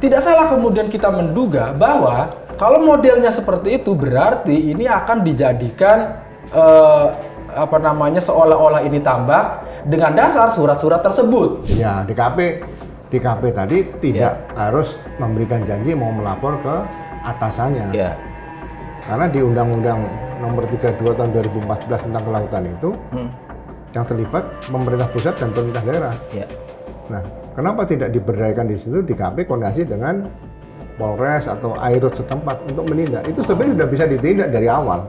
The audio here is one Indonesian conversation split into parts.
tidak salah kemudian kita menduga bahwa kalau modelnya seperti itu berarti ini akan dijadikan seolah-olah ini tambak dengan dasar surat-surat tersebut. Ya, DKP tadi tidak harus memberikan janji mau melapor ke atasannya. Ya. Karena di Undang-Undang Nomor 32 Tahun 2014 tentang kelautan itu yang terlibat pemerintah pusat dan pemerintah daerah. Ya. Nah, kenapa tidak diberdayakan di situ DKP koordinasi dengan Polres atau Airut setempat untuk menindak? Itu sebenarnya sudah bisa ditindak dari awal.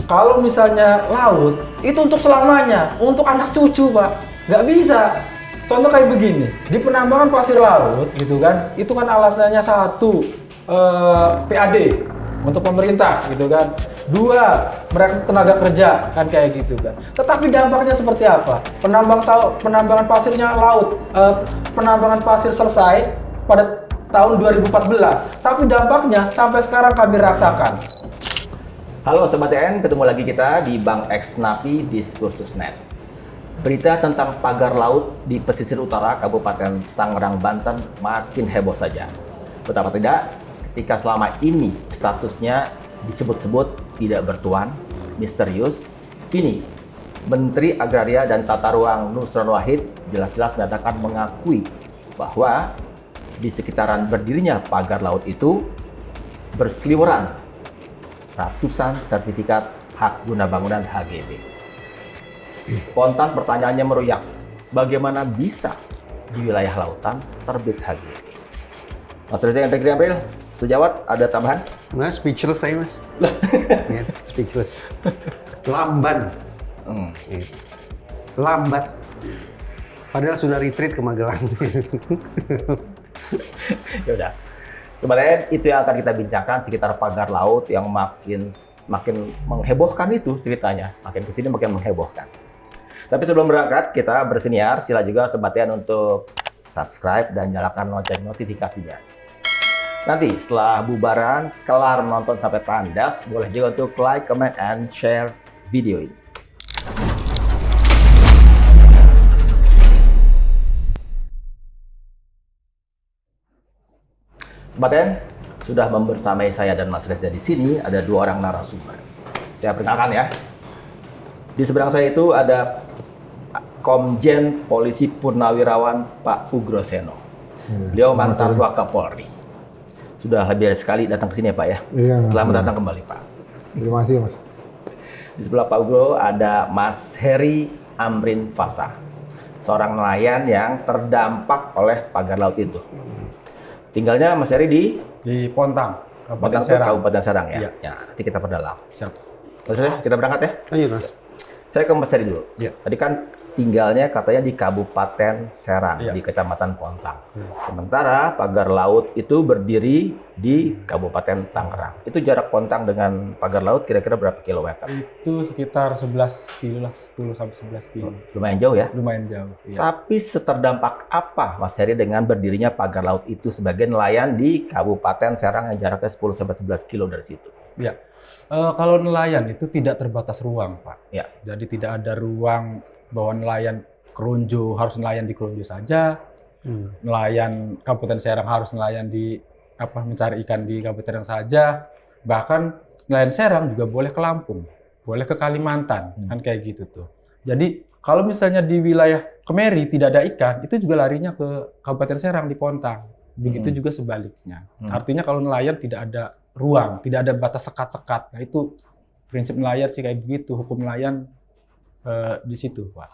Kalau misalnya laut, itu untuk selamanya, untuk anak cucu, Pak. Nggak bisa. Contoh kayak begini, di penambangan pasir laut, gitu kan, itu kan alasannya satu, PAD untuk pemerintah, gitu kan. Dua, mereka tenaga kerja, kan kayak gitu kan. Tetapi dampaknya seperti apa? Penambangan pasirnya laut, penambangan pasir selesai pada tahun 2014, tapi dampaknya sampai sekarang kami rasakan. Halo Sobat TN, ketemu lagi kita di Bang X Napi Diskursus.net. Berita tentang pagar laut di pesisir utara Kabupaten Tangerang, Banten makin heboh saja. Betapa tidak, ketika selama ini statusnya disebut-sebut tidak bertuan, misterius, kini Menteri Agraria dan Tata Ruang Nusron Wahid jelas-jelas menyatakan mengakui bahwa di sekitaran berdirinya pagar laut itu berseliweran ratusan sertifikat hak guna bangunan HGB. Spontan pertanyaannya meroyak, bagaimana bisa di wilayah lautan terbit HGB? Mas Reza yang April, sejawat ada tambahan? Mas, speechless saya mas. Ya, speechless. Lamban. Lambat. Padahal sudah retreat ke Magelang. Ya udah. Sebenarnya itu yang akan kita bincangkan sekitar pagar laut yang makin menghebohkan itu ceritanya. Makin kesini makin menghebohkan. Tapi sebelum berangkat, kita bersiniar. Sila juga Sobat TN untuk subscribe dan nyalakan lonceng notifikasinya. Nanti setelah bubaran, kelar menonton sampai tandas, boleh juga untuk like, comment, and share video ini. Sobat TN, sudah membersamai saya dan Mas Reza di sini ada dua orang narasumber. Saya perkenalkan ya. Di seberang saya itu ada Komjen Polisi Purnawirawan Pak Ugroseno. Beliau mantan Wakapolri. Sudah lebih dari sekali datang ke sini ya Pak ya. Iya. Selamat datang kembali Pak. Terima kasih Mas. Di sebelah Pak Ugro ada Mas Heri Amrin Fasa, seorang nelayan yang terdampak oleh pagar laut itu. Tinggalnya Mas Heri di Pontang, Kabupaten Serang. Kabupaten Serang ya. Iya. Ya, nanti kita perdalam. Siap. Maksudnya kita berangkat ya? Ayo mas. Saya ke Mas Heri dulu. Iya. Tadi kan tinggalnya katanya di Kabupaten Serang, Iya. di Kecamatan Pontang. Sementara pagar laut itu berdiri di Kabupaten Tangerang. Itu jarak Pontang dengan pagar laut kira-kira berapa kilometer? Itu sekitar 11 kilo lah, 10 sampai 11 kilo. Lumayan jauh ya? Lumayan jauh. Iya. Tapi seterdampak apa Mas Heri dengan berdirinya pagar laut itu sebagai nelayan di Kabupaten Serang yang jaraknya 10 sampai 11 kilo dari situ? Ya, kalau nelayan itu tidak terbatas ruang, Pak. Ya. Jadi tidak ada ruang bahwa nelayan Keronjo harus nelayan di Keronjo saja, nelayan Kabupaten Serang harus nelayan di mencari ikan di Kabupaten Serang saja. Bahkan nelayan Serang juga boleh ke Lampung, boleh ke Kalimantan, kan kayak gitu tuh. Jadi kalau misalnya di wilayah Kemeri tidak ada ikan, itu juga larinya ke Kabupaten Serang di Pontang. Begitu juga sebaliknya. Artinya kalau nelayan tidak ada ruang, tidak ada batas sekat-sekat. Nah itu prinsip nelayan sih kayak begitu, hukum nelayan di situ, Pak.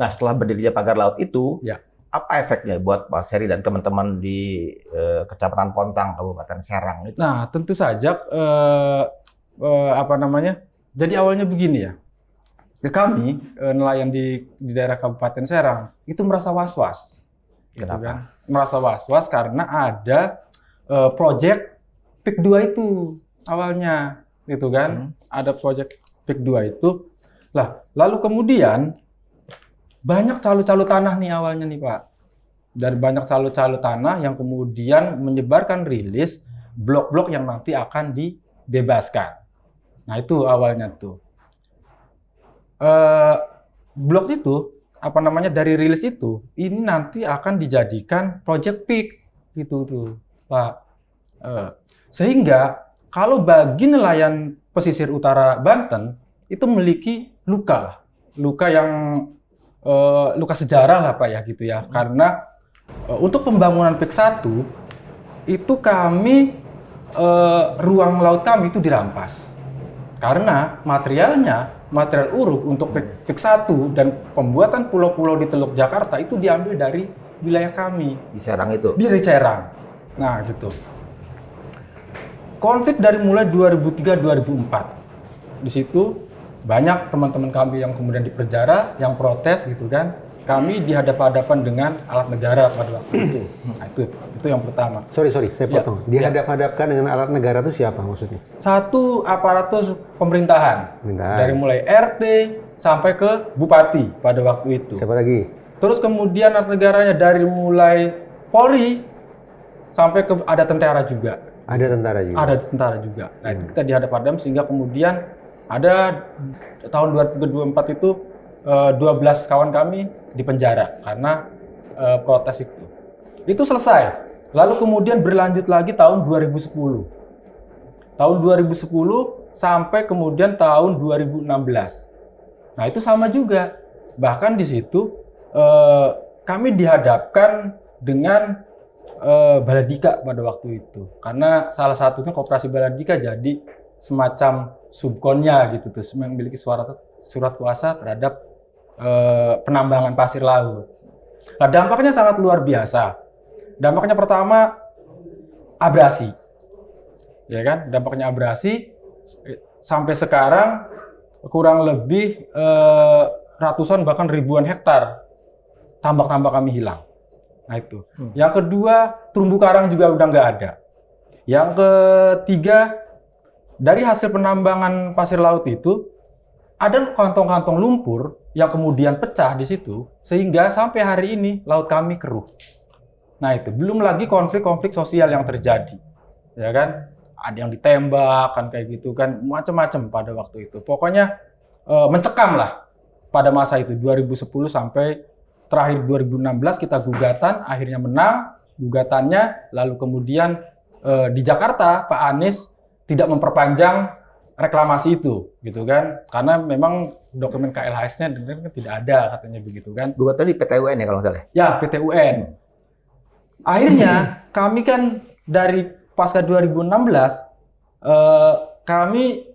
Nah setelah berdirinya pagar laut itu, Ya. apa efeknya buat Mas Heri dan teman-teman di Kecamatan Pontang, Kabupaten Serang itu? Nah tentu saja, jadi awalnya begini ya, kami nelayan di daerah Kabupaten Serang itu merasa was-was. Gitu Kenapa? kan? Merasa was-was karena ada proyek PIK 2 itu awalnya, gitu kan? Ada proyek PIK 2 itu. Lah, lalu kemudian banyak calo-calo tanah nih awalnya nih Pak. Dari banyak calo-calo tanah yang kemudian menyebarkan rilis blok-blok yang nanti akan dibebaskan. Nah itu awalnya tuh. Blok itu, dari rilis itu, ini nanti akan dijadikan proyek PIK gitu tuh. Pak. Sehingga kalau bagi nelayan pesisir utara Banten itu memiliki luka yang luka sejarah lah Pak ya gitu ya. Karena untuk pembangunan PIK 1 itu kami ruang laut kami itu dirampas. Karena material uruk untuk PIK 1 dan pembuatan pulau-pulau di Teluk Jakarta itu diambil dari wilayah kami. Di Serang itu? Di Serang. Nah gitu. Konflik dari mulai 2003-2004. Di situ banyak teman-teman kami yang kemudian dipenjara, yang protes gitu kan. Kami dihadap-hadapan dengan alat negara pada waktu itu. Nah, itu yang pertama. Sorry, saya potong. Dihadap-hadapkan dengan alat negara itu siapa maksudnya? Satu aparatur pemerintahan. Dari mulai RT sampai ke bupati pada waktu itu. Siapa lagi? Terus kemudian alat negaranya dari mulai Polri sampai ke ada tentara juga. Ada tentara juga? Ada tentara juga. Nah, itu kita dihadap-hadap sehingga kemudian ada tahun 2024 itu 12 kawan kami dipenjara karena protes itu. Itu selesai. Lalu kemudian berlanjut lagi tahun 2010. Tahun 2010 sampai kemudian tahun 2016. Nah, itu sama juga. Bahkan di situ kami dihadapkan dengan Baladika pada waktu itu. Karena salah satunya Koperasi Baladika jadi semacam subkonnya gitu tuh, memiliki surat kuasa terhadap penambangan pasir laut. Nah, dampaknya sangat luar biasa. Dampaknya pertama abrasi. Ya kan? Dampaknya abrasi sampai sekarang kurang lebih ratusan bahkan ribuan hektar tambak-tambak kami hilang. Nah itu. Yang kedua, terumbu karang juga udah nggak ada. Yang ketiga, dari hasil penambangan pasir laut itu ada kantong-kantong lumpur yang kemudian pecah di situ sehingga sampai hari ini laut kami keruh. Nah itu, belum lagi konflik-konflik sosial yang terjadi. Ya kan? Ada yang ditembak kan kayak gitu kan, macam-macam pada waktu itu. Pokoknya mencekam lah pada masa itu 2010 sampai terakhir 2016 kita gugatan, akhirnya menang gugatannya, lalu kemudian di Jakarta Pak Anies tidak memperpanjang reklamasi itu, gitu kan? Karena memang dokumen KLHS-nya tidak ada katanya begitu kan? Gugatan di PT UN ya kalau nggak salah? Ya, PT UN. Akhirnya kami kan dari pasca 2016 kami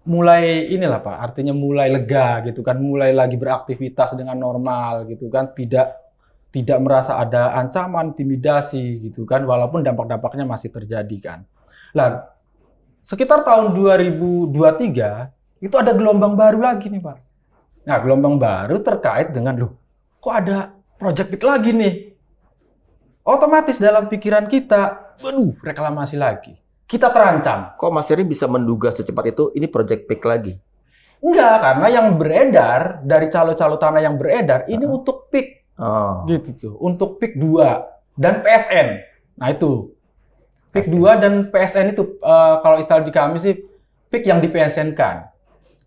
mulai inilah Pak, artinya mulai lega gitu kan, mulai lagi beraktivitas dengan normal gitu kan, tidak merasa ada ancaman, intimidasi gitu kan, walaupun dampak-dampaknya masih terjadi kan. Lah, sekitar tahun 2023 itu ada gelombang baru lagi nih Pak. Nah, gelombang baru terkait dengan loh, kok ada project PIK lagi nih? Otomatis dalam pikiran kita, waduh, reklamasi lagi. Kita terancam. Kok Mas Heri bisa menduga secepat itu ini project PIK lagi? Enggak, karena yang beredar dari calo-calo tanah yang beredar ini untuk PIK. Gitu tuh, untuk PIK 2 dan PSN. Nah itu. PIK 2 dan PSN itu kalau istilah di kami sih PIK yang di PSN-kan.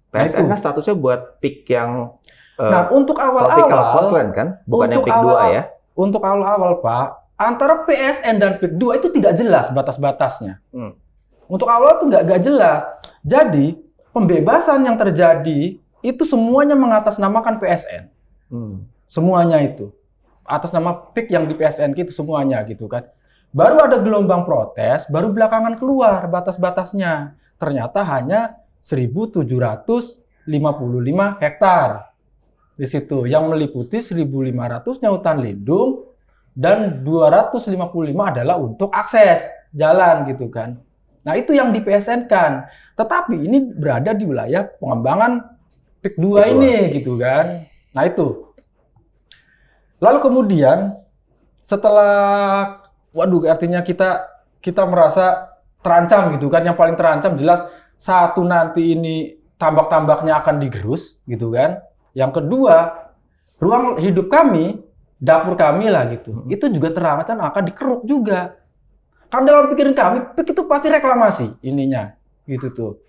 PSN kan statusnya buat PIK yang nah, untuk awal-awal coastline kan, bukan yang PIK 2 ya. Untuk awal-awal Pak, antara PSN dan PIK 2 itu tidak jelas batas-batasnya. Untuk awal itu nggak jelas. Jadi, pembebasan yang terjadi itu semuanya mengatasnamakan PSN. Semuanya itu. Atas nama PIK yang di PSN itu semuanya gitu kan. Baru ada gelombang protes, baru belakangan keluar batas-batasnya. Ternyata hanya 1.755 hektar. Di situ yang meliputi 1.500-nya hutan lindung, dan 255 adalah untuk akses jalan gitu kan. Nah itu yang di PSN-kan. Tetapi ini berada di wilayah pengembangan PIK 2 ini gitu kan. Nah itu. Lalu kemudian setelah, waduh artinya kita merasa terancam gitu kan. Yang paling terancam jelas satu nanti ini tambak-tambaknya akan digerus gitu kan. Yang kedua, ruang hidup kami, dapur kami lah gitu, itu juga terancam akan dikeruk juga. Karena dalam pikiran kami, PIK itu pasti reklamasi ininya, gitu tuh.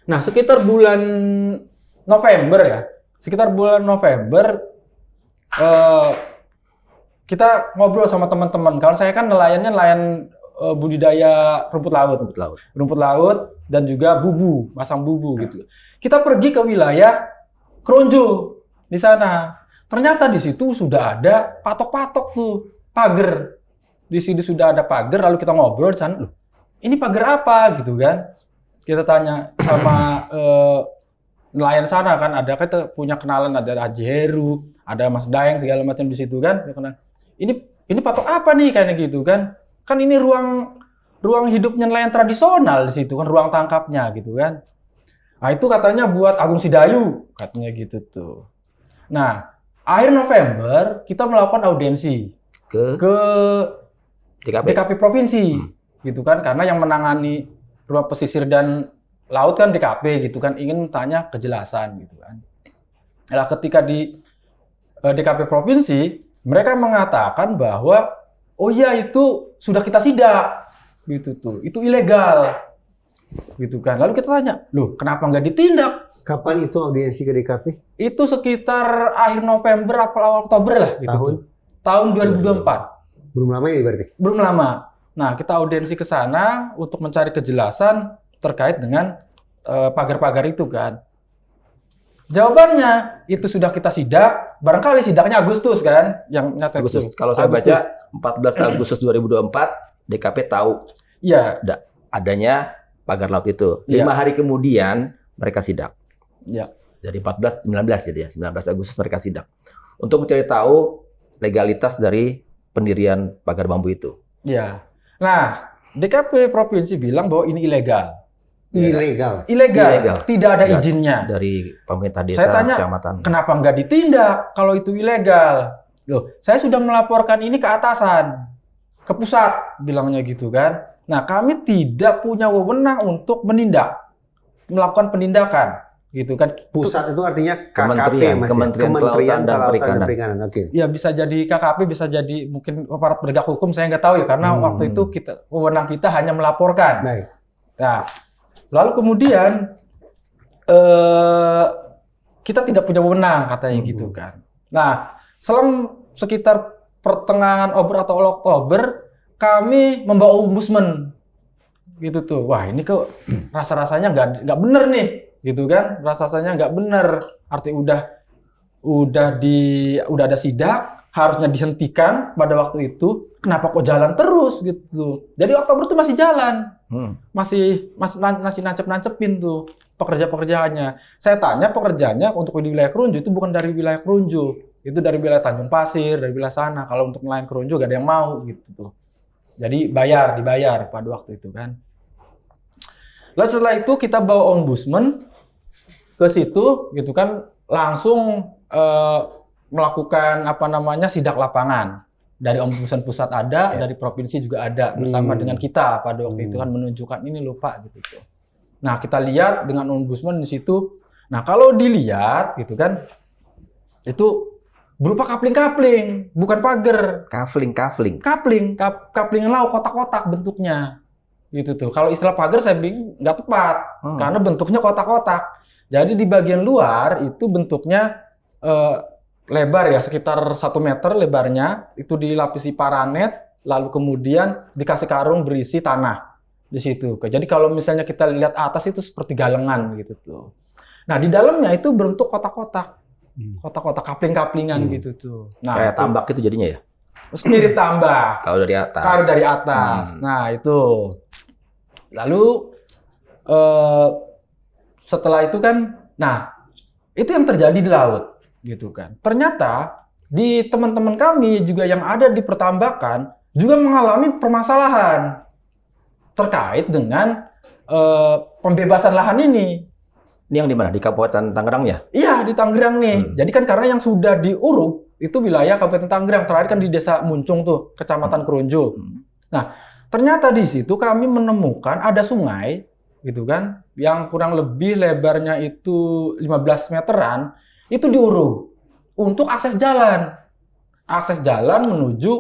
Nah, sekitar bulan November ya, kita ngobrol sama teman-teman. Kalau saya kan nelayannya nelayan budidaya rumput laut. Rumput laut dan juga masang bubu gitu. Kita pergi ke wilayah Kronjo di sana. Ternyata di situ sudah ada patok-patok tuh, pagar. Di sini sudah ada pagar, lalu kita ngobrol di sana, loh, ini pagar apa gitu kan? Kita tanya sama nelayan sana kan, kita punya kenalan, ada Haji Heru, ada Mas Daeng segala macam di situ kan. Ini patok apa nih kayak gitu kan? Kan ini ruang hidupnya nelayan tradisional di situ kan, ruang tangkapnya gitu kan. Nah, itu katanya buat Agung Sedayu, katanya gitu tuh. Nah, akhir November kita melakukan audiensi ke DKP provinsi gitu kan, karena yang menangani ruang pesisir dan laut kan DKP gitu kan, ingin tanya kejelasan gitu kan. Nah, ketika di DKP provinsi, mereka mengatakan bahwa oh iya itu sudah kita sidak gitu tuh, itu ilegal gitu kan. Lalu kita tanya, loh kenapa nggak ditindak? Kapan itu audiensi ke DKP? Itu sekitar akhir November atau awal Oktober lah gitu. Tahun 2024. Belum lama ini berarti? Belum lama. Nah, kita audiensi ke sana untuk mencari kejelasan terkait dengan pagar-pagar itu kan. Jawabannya, itu sudah kita sidak, barangkali sidaknya Agustus kan, yang nyata Agustus. itu. Kalau saya baca 14 Agustus 2024, DKP tahu Iya. adanya pagar laut itu. 5 hari kemudian mereka sidak. Iya. Dari 14, 19 jadi ya, 19 Agustus mereka sidak. Untuk mencari tahu legalitas dari pendirian pagar bambu itu. Iya. Nah, DKP provinsi bilang bahwa ini ilegal. Ilegal. Tidak ada izinnya. Dari pemerintah desa, Saya tanya, kecamatan. kenapa nggak ditindak kalau itu ilegal? Loh, saya sudah melaporkan ini ke atasan, ke pusat, bilangnya gitu kan. Nah, kami tidak punya wewenang untuk melakukan penindakan, gitu kan. Pusat itu artinya KKP, Kementerian Kelautan dan Perikanan. Oke. Ya bisa jadi KKP, bisa jadi mungkin aparat penegak hukum, saya nggak tahu ya, karena waktu itu wewenang kita hanya melaporkan. Baik. Nah, lalu kemudian kita tidak punya wewenang katanya gitu kan. Nah, sekitar pertengahan Oktober kami membawa ombudsman gitu tuh. Wah, ini kok rasa-rasanya nggak bener nih gitu kan. Rasa-rasanya nggak bener. Artinya udah ada sidak, harusnya dihentikan pada waktu itu. Kenapa kok jalan terus gitu? Jadi Oktober itu masih jalan. Masih nancep-nancepin tuh pekerja-pekerjaannya. Saya tanya pekerjanya untuk di wilayah Kronjo itu bukan dari wilayah Kronjo, itu dari wilayah Tanjung Pasir, dari wilayah sana. Kalau untuk nelayan Kronjo gak ada yang mau gitu tuh. Jadi dibayar pada waktu itu kan. Lalu setelah itu kita bawa ombudsman ke situ gitu kan, langsung melakukan sidak lapangan. Dari ombudsman pusat ada, dari provinsi juga ada, bersama dengan kita pada waktu itu kan menunjukkan ini loh Pak gitu. Nah, kita lihat dengan ombudsman di situ. Nah, kalau dilihat gitu kan, itu berupa kapling-kapling, bukan pagar. Kafling. Kapling laut kotak-kotak bentuknya. Gitu tuh. Kalau istilah pagar saya bingung nggak tepat, karena bentuknya kotak-kotak. Jadi di bagian luar itu bentuknya lebar ya, sekitar 1 meter lebarnya, itu dilapisi paranet, lalu kemudian dikasih karung berisi tanah di situ. Jadi kalau misalnya kita lihat atas itu seperti galengan gitu tuh. Nah, di dalamnya itu bentuk kotak-kotak. Kotak-kotak kapling-kaplingan gitu tuh. Nah, kayak tambak itu jadinya ya? Mirip tambak. Kalau dari atas. Nah, itu. Lalu setelah itu kan, nah, itu yang terjadi di laut. Gitu kan. Ternyata di teman-teman kami juga yang ada di pertambakan juga mengalami permasalahan terkait dengan pembebasan lahan ini. Ini yang di mana? Di Kabupaten Tangerang ya? Iya, di Tangerang nih. Jadi kan karena yang sudah diuruk itu wilayah Kabupaten Tangerang, terakhir kan di Desa Muncung tuh, Kecamatan Kronjo. Nah, ternyata di situ kami menemukan ada sungai gitu kan, yang kurang lebih lebarnya itu 15 meteran. Itu diuruk untuk akses jalan menuju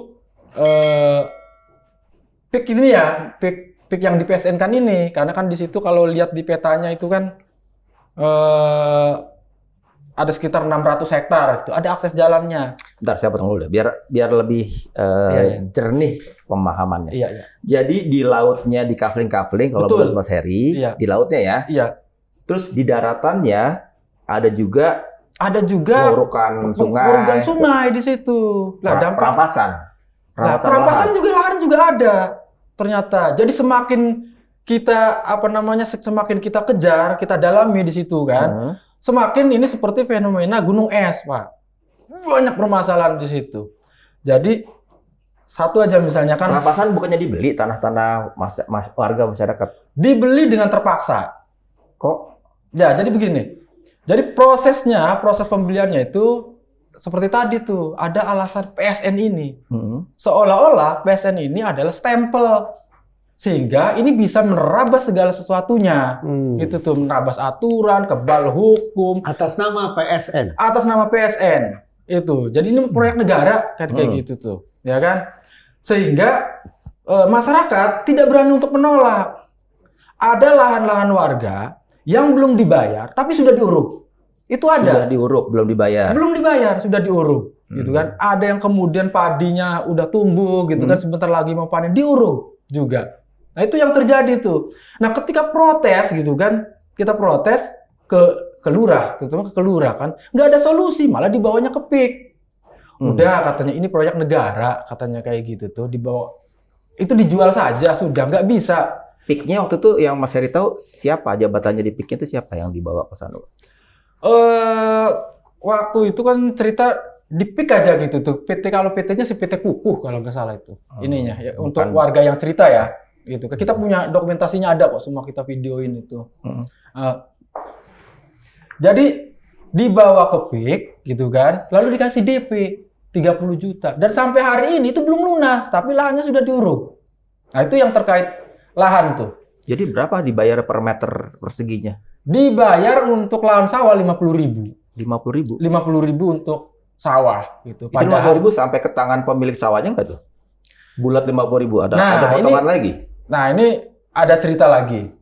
pik ini ya, pik yang di PSN kan ini, karena kan di situ kalau lihat di petanya itu kan ada sekitar 600 hektar, itu ada akses jalannya. Bentar, saya potong dulu deh, biar lebih jernih pemahamannya. Iya, iya. Jadi di lautnya di kafling-kafling kalau Betul. menurut Mas Heri, Iya. di lautnya ya. Iya. Terus di daratannya ada juga pengurukan sungai. pengurukan sungai di situ. Nah, dampak Perampasan. Nah, Perampasan perampasan lahan. juga lahan juga ada ternyata. Jadi semakin kita semakin kita kejar, kita dalami di situ kan, semakin ini seperti fenomena gunung es, Pak. Banyak permasalahan di situ. Jadi satu aja misalnya kan Perampasan bukannya dibeli tanah-tanah warga masyarakat. dibeli dengan terpaksa. Kok? Ya, jadi begini. Jadi proses pembeliannya itu seperti tadi tuh, ada alasan PSN ini. Seolah-olah PSN ini adalah stempel. Sehingga ini bisa menerabas segala sesuatunya. Gitu tuh, menerabas aturan, kebal hukum. Atas nama PSN. Atas nama PSN. Itu. Jadi ini proyek negara kayak gitu tuh. Ya kan? Sehingga masyarakat tidak berani untuk menolak. Ada lahan-lahan warga yang belum dibayar, tapi sudah diuruk. Itu ada. Sudah diuruk, belum dibayar. Belum dibayar, sudah diuruk, gitu kan. Ada yang kemudian padinya udah tumbuh, gitu kan, sebentar lagi mau panen, diuruk juga. Nah, itu yang terjadi tuh. Nah, ketika protes, gitu kan, kita protes ke lurah, terutama ke lurah kan, nggak ada solusi, malah dibawanya ke PIK. Udah, katanya ini proyek negara, katanya kayak gitu tuh, dibawa. Itu dijual saja, sudah, nggak bisa. PIK-nya waktu itu yang Mas Heri tahu siapa jabatannya di PIK itu siapa yang dibawa ke sana? Waktu itu kan cerita di PIK aja gitu tuh. Kalau PT-nya si PT Kukuh kalau nggak salah itu. Ininya ya, untuk warga yang cerita ya. Gitu. Kita punya dokumentasinya ada kok, semua kita videoin itu. Jadi dibawa ke PIK gitu kan, lalu dikasih DP 30 juta. Dan sampai hari ini itu belum lunas, tapi lahannya sudah diuruk. Nah, itu yang terkait lahan tuh. Jadi berapa dibayar per meter perseginya? Dibayar untuk lahan sawah 50.000. 50.000. 50.000 untuk sawah gitu. Itu 50.000 sampai ke tangan pemilik sawahnya nggak tuh? Bulat 50.000 ada potongan lagi. Nah, ini ada cerita lagi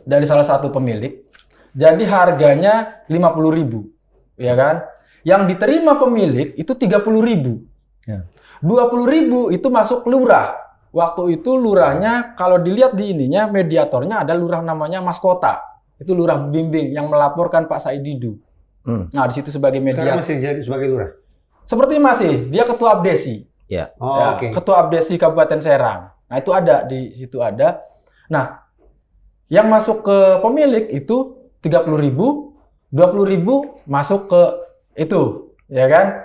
dari salah satu pemilik. Jadi harganya 50.000, ya kan? Yang diterima pemilik itu 30.000. Ya. 20.000 itu masuk lurah. Waktu itu lurahnya kalau dilihat di ininya mediatornya ada lurah namanya Mas Kota. Itu lurah bimbing yang melaporkan Pak Said Didu. Nah, di situ sebagai mediator. Sekarang masih jadi sebagai lurah? Seperti masih, dia ketua Abdesi. Ya. Oh, Ya, oke. Ketua Abdesi Kabupaten Serang. Nah, itu ada di situ ada. Nah, yang masuk ke pemilik itu 30.000, 20.000 masuk ke itu, ya kan?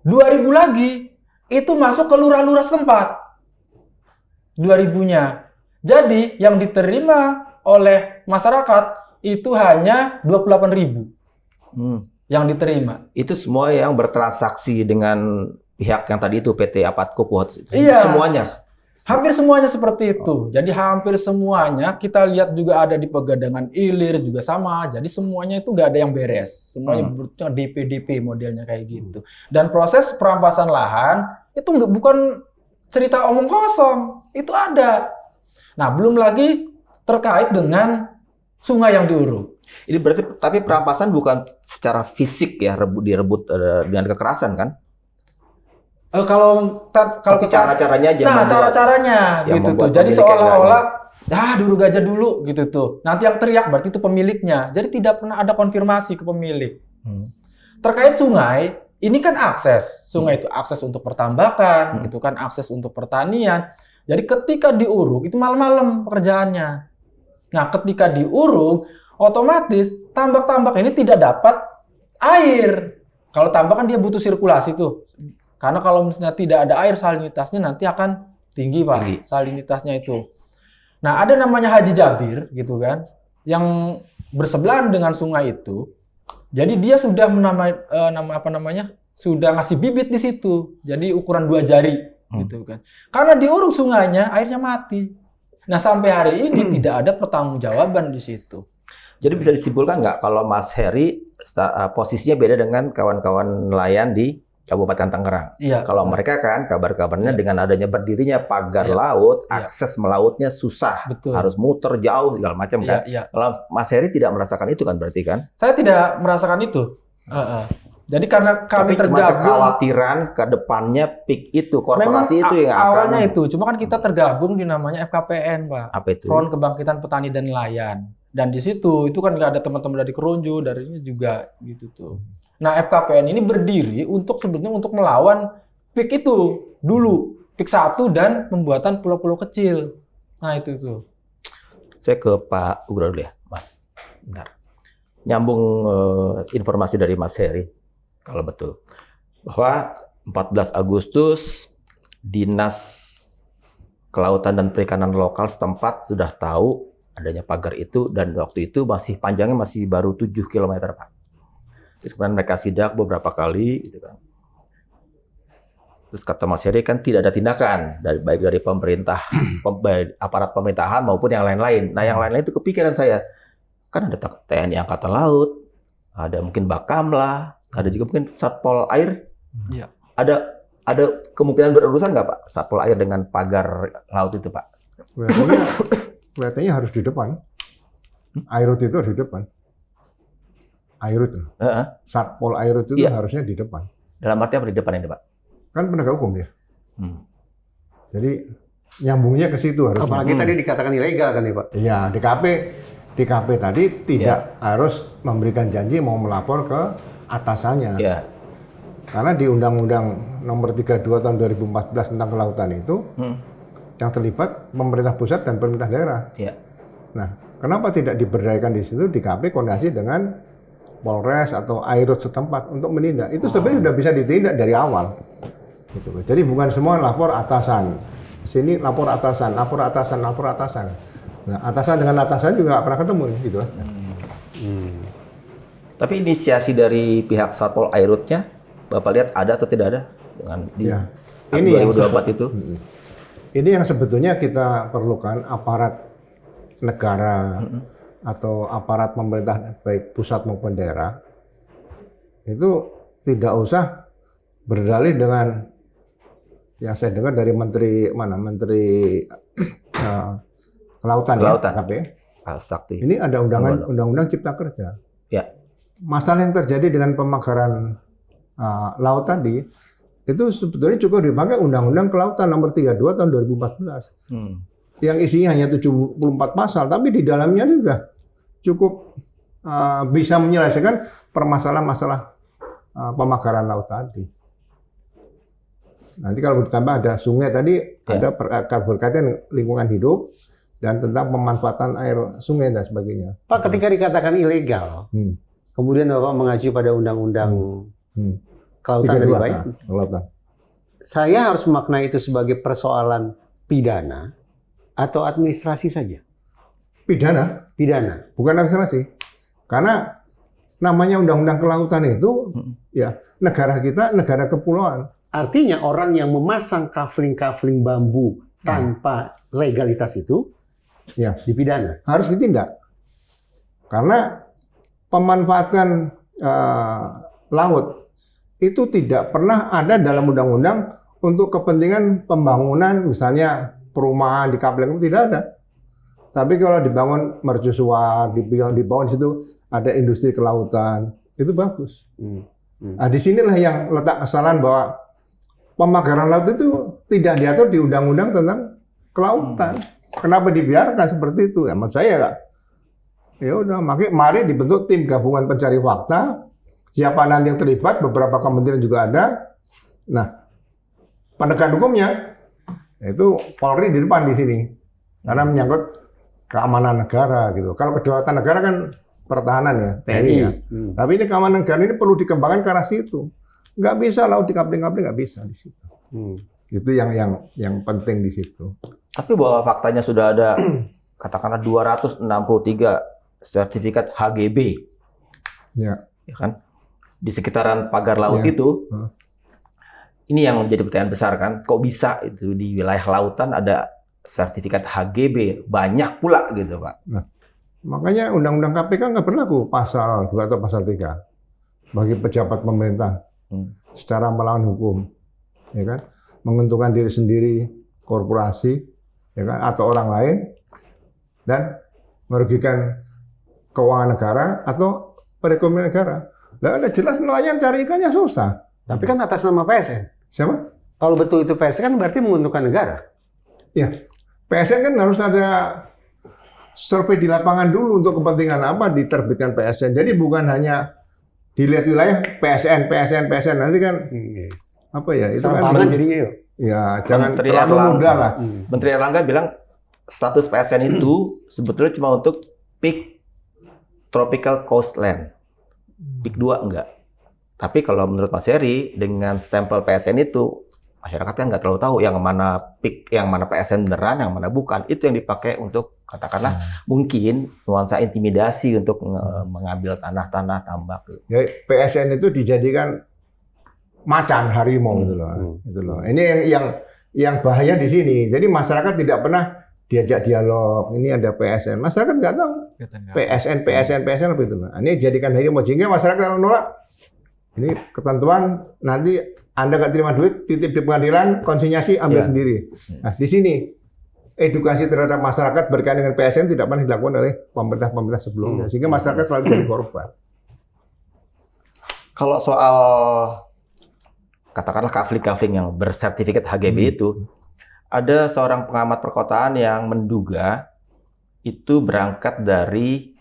2.000 lagi itu masuk ke lurah-lurah setempat. 2.000-nya. Jadi yang diterima oleh masyarakat itu hanya 28.000 yang diterima. Itu semua yang bertransaksi dengan pihak yang tadi itu PT Apatko Kuhot. Iya. Semuanya. Hampir semuanya seperti itu. Jadi hampir semuanya kita lihat juga ada di Pegadangan Ilir juga sama. Jadi semuanya itu nggak ada yang beres. Semuanya DP-DP modelnya kayak gitu. Dan proses perampasan lahan itu bukan cerita omong kosong. Itu ada. Nah, belum lagi terkait dengan sungai yang diuruk. Ini berarti tapi perampasan bukan secara fisik ya, direbut dengan kekerasan kan? Kalau Tapi cara-caranya aja. Nah, cara-caranya yang gitu tuh. membuat Jadi pemiliknya seolah-olah duruk aja dulu gitu tuh. Nanti yang teriak berarti itu pemiliknya. Jadi tidak pernah ada konfirmasi ke pemilik. Terkait sungai, ini kan akses. Sungai itu akses untuk pertambakan, gitu kan, akses untuk pertanian. Jadi ketika diuruk itu malam-malam pekerjaannya. Nah, ketika diuruk otomatis tambak-tambak ini tidak dapat air. Kalau tambak kan dia butuh sirkulasi tuh. Karena kalau misalnya tidak ada air, salinitasnya nanti akan tinggi, Pak. Salinitasnya itu. Nah, ada namanya Haji Jabir, gitu kan, yang bersebelahan dengan sungai itu. Jadi dia sudah sudah ngasih bibit di situ. Jadi ukuran 2 jari, gitu kan. Karena diuruk sungainya, airnya mati. Nah, sampai hari ini tidak ada pertanggungjawaban di situ. Jadi bisa disimpulkan nggak kalau Mas Heri posisinya beda dengan kawan-kawan nelayan di Kabupaten Tangerang. Iya. Kalau mereka kan kabar-kabarnya dengan adanya berdirinya pagar laut, akses melautnya susah, Betul. harus muter jauh segala macam kan. Iya. Kalau Mas Heri tidak merasakan itu kan berarti kan? Saya tidak merasakan itu. Jadi karena kami Tapi cuma tergabung, kekhawatiran ke depannya PIK itu, korporasi itu yang akan... awalnya itu, cuma kan kita tergabung di namanya FKPN, Pak. Apa itu? Front Kebangkitan Petani dan Nelayan. Dan di situ itu kan nggak ada teman-teman dari Keronjo, dari ini juga gitu tuh. Nah, FKPN ini berdiri untuk sebetulnya untuk melawan PIK itu dulu, PIK 1 dan pembuatan pulau-pulau kecil. Nah, itu tuh. Saya ke Pak Ugro dulu ya, Mas. Bentar. Nyambung informasi dari Mas Heri, kalau betul. Bahwa 14 Agustus, Dinas Kelautan dan Perikanan lokal setempat sudah tahu adanya pagar itu, dan waktu itu panjangnya masih baru 7 km, Pak. Terus kemudian mereka sidak beberapa kali, gitu kan. Terus kata Mas Heri kan tidak ada tindakan, baik dari pemerintah, aparat pemerintahan maupun yang lain-lain. Nah, yang lain-lain itu kepikiran saya, kan ada TNI Angkatan Laut, ada mungkin Bakamla, ada juga mungkin Satpol Air. Iya. Ada kemungkinan berurusan nggak, Pak, Satpol Air dengan pagar laut itu, Pak? Kelihatannya harus di depan. Airut itu harus di depan. Airut. Satpol Airut itu Iya. harusnya di depan. Dalam arti apa di depan ini, Pak? Kan penegak hukum dia. Jadi nyambungnya ke situ harusnya. Apalagi tadi dikatakan ilegal kan ya Pak? Iya, DKP tadi tidak harus memberikan janji mau melapor ke atasannya. Iya. Karena di Undang-Undang Nomor 32 Tahun 2014 tentang kelautan itu yang terlibat pemerintah pusat dan pemerintah daerah. Iya. Nah, kenapa tidak diberdayakan di situ DKP koordinasi dengan Polres atau Airut setempat untuk menindak? Itu sebenarnya sudah bisa ditindak dari awal. Gitu. Jadi bukan semua lapor atasan. Sini lapor atasan, lapor atasan, lapor atasan. Nah, atasan dengan atasan juga nggak pernah ketemu gitu aja. Tapi inisiasi dari pihak Satpol Airutnya, Bapak lihat ada atau tidak ada dengan di Ya. tahun Ini yang 2024 itu? Ini yang sebetulnya kita perlukan aparat negara atau aparat pemerintah baik pusat maupun daerah itu tidak usah berdalih dengan yang saya dengar dari Menteri Kelautan. Ya, KP. Pak Sakti. Ini ada undang-undang Cipta Kerja. Ya. Masalah yang terjadi dengan pemagaran laut tadi itu sebetulnya cukup dipakai Undang-Undang Kelautan Nomor 32 Tahun 2014. Yang isinya hanya 74 pasal, tapi di dalamnya ini sudah cukup bisa menyelesaikan permasalahan-masalah pemagaran laut tadi. Nanti kalau ditambah ada sungai tadi, ada berkaitan lingkungan hidup dan tentang pemanfaatan air sungai dan sebagainya. Pak, ketika dikatakan ilegal, kemudian Bapak mengacu pada Undang-Undang Kelautan dari baik, Kelautan. saya harus memaknai itu sebagai persoalan pidana atau administrasi saja? Pidana, bukan administrasi. Karena namanya Undang-Undang Kelautan itu, ya negara kita negara kepulauan. Artinya orang yang memasang kafling-kafling bambu tanpa legalitas itu Ya, dipidana. harus ditindak. Karena pemanfaatan laut itu tidak pernah ada dalam undang-undang untuk kepentingan pembangunan, misalnya perumahan di kapling itu tidak ada. Tapi kalau dibangun mercusuar, dibangun di situ ada industri kelautan, itu bagus. Nah, disinilah yang letak kesalahan bahwa pemagaran laut itu tidak diatur di undang-undang tentang kelautan. Kenapa dibiarkan seperti itu? Ya, menurut saya ya udah, makanya mari dibentuk tim gabungan pencari fakta. Siapa nanti yang terlibat? Beberapa kementerian juga ada. Nah, penegak hukumnya itu Polri di depan di sini, karena menyangkut keamanan negara gitu. Kalau kedaulatan negara kan pertahanan ya, TNI ya. Tapi ini keamanan negara ini perlu dikembangkan ke arah situ. Nggak bisa laut di kapling-kapling, nggak bisa di situ. Itu yang penting di situ. Tapi bahwa faktanya sudah ada katakanlah 263 sertifikat HGB, ya kan, di sekitaran pagar laut itu, ini yang menjadi pertanyaan besar kan, kok bisa itu di wilayah lautan ada sertifikat HGB banyak pula gitu, Pak? Nah, makanya Undang-Undang KPK nggak berlaku pasal 2 atau pasal 3 bagi pejabat pemerintah secara melawan hukum, ya kan, menguntungkan diri sendiri, korporasi, ya kan, atau orang lain, dan merugikan keuangan negara atau perekonomian negara. Lah ada jelas nelayan cari ikannya susah. Tapi kan atas nama PSN. Siapa? Kalau betul itu PSN kan berarti menguntungkan negara. Ya, PSN kan harus ada survei di lapangan dulu untuk kepentingan apa diterbitkan PSN. Jadi bukan hanya dilihat wilayah PSN nanti kan apa ya itu kan Pangan jadinya yuk. ya jangan Menteri terlalu Erlangga. mudah lah. Menteri Erlangga bilang status PSN itu sebetulnya cuma untuk peak tropical coastland. Peak 2 enggak. Tapi kalau menurut Mas Heri, dengan stempel PSN itu, masyarakat kan nggak terlalu tahu yang mana peak, yang mana PSN beneran, yang mana bukan. Itu yang dipakai untuk, katakanlah, mungkin nuansa intimidasi untuk mengambil tanah-tanah tambak. Ya, PSN itu dijadikan macan harimau gitu loh. Gitu loh. Ini yang bahaya di sini. Jadi masyarakat tidak pernah diajak dialog. Ini ada PSN. Masyarakat nggak tahu. PSN apa itu. Nah, ini jadikan harimau. Sehingga masyarakat kalau nolak, ini ketentuan nanti Anda nggak terima duit, titip di pengadilan, konsinyasi ambil sendiri. Nah, di sini edukasi terhadap masyarakat berkaitan dengan PSN tidak pernah dilakukan oleh pemerintah sebelumnya. Sehingga masyarakat selalu jadi korban. Kalau soal katakanlah kafling-kafling yang bersertifikat HGB itu, ada seorang pengamat perkotaan yang menduga itu berangkat dari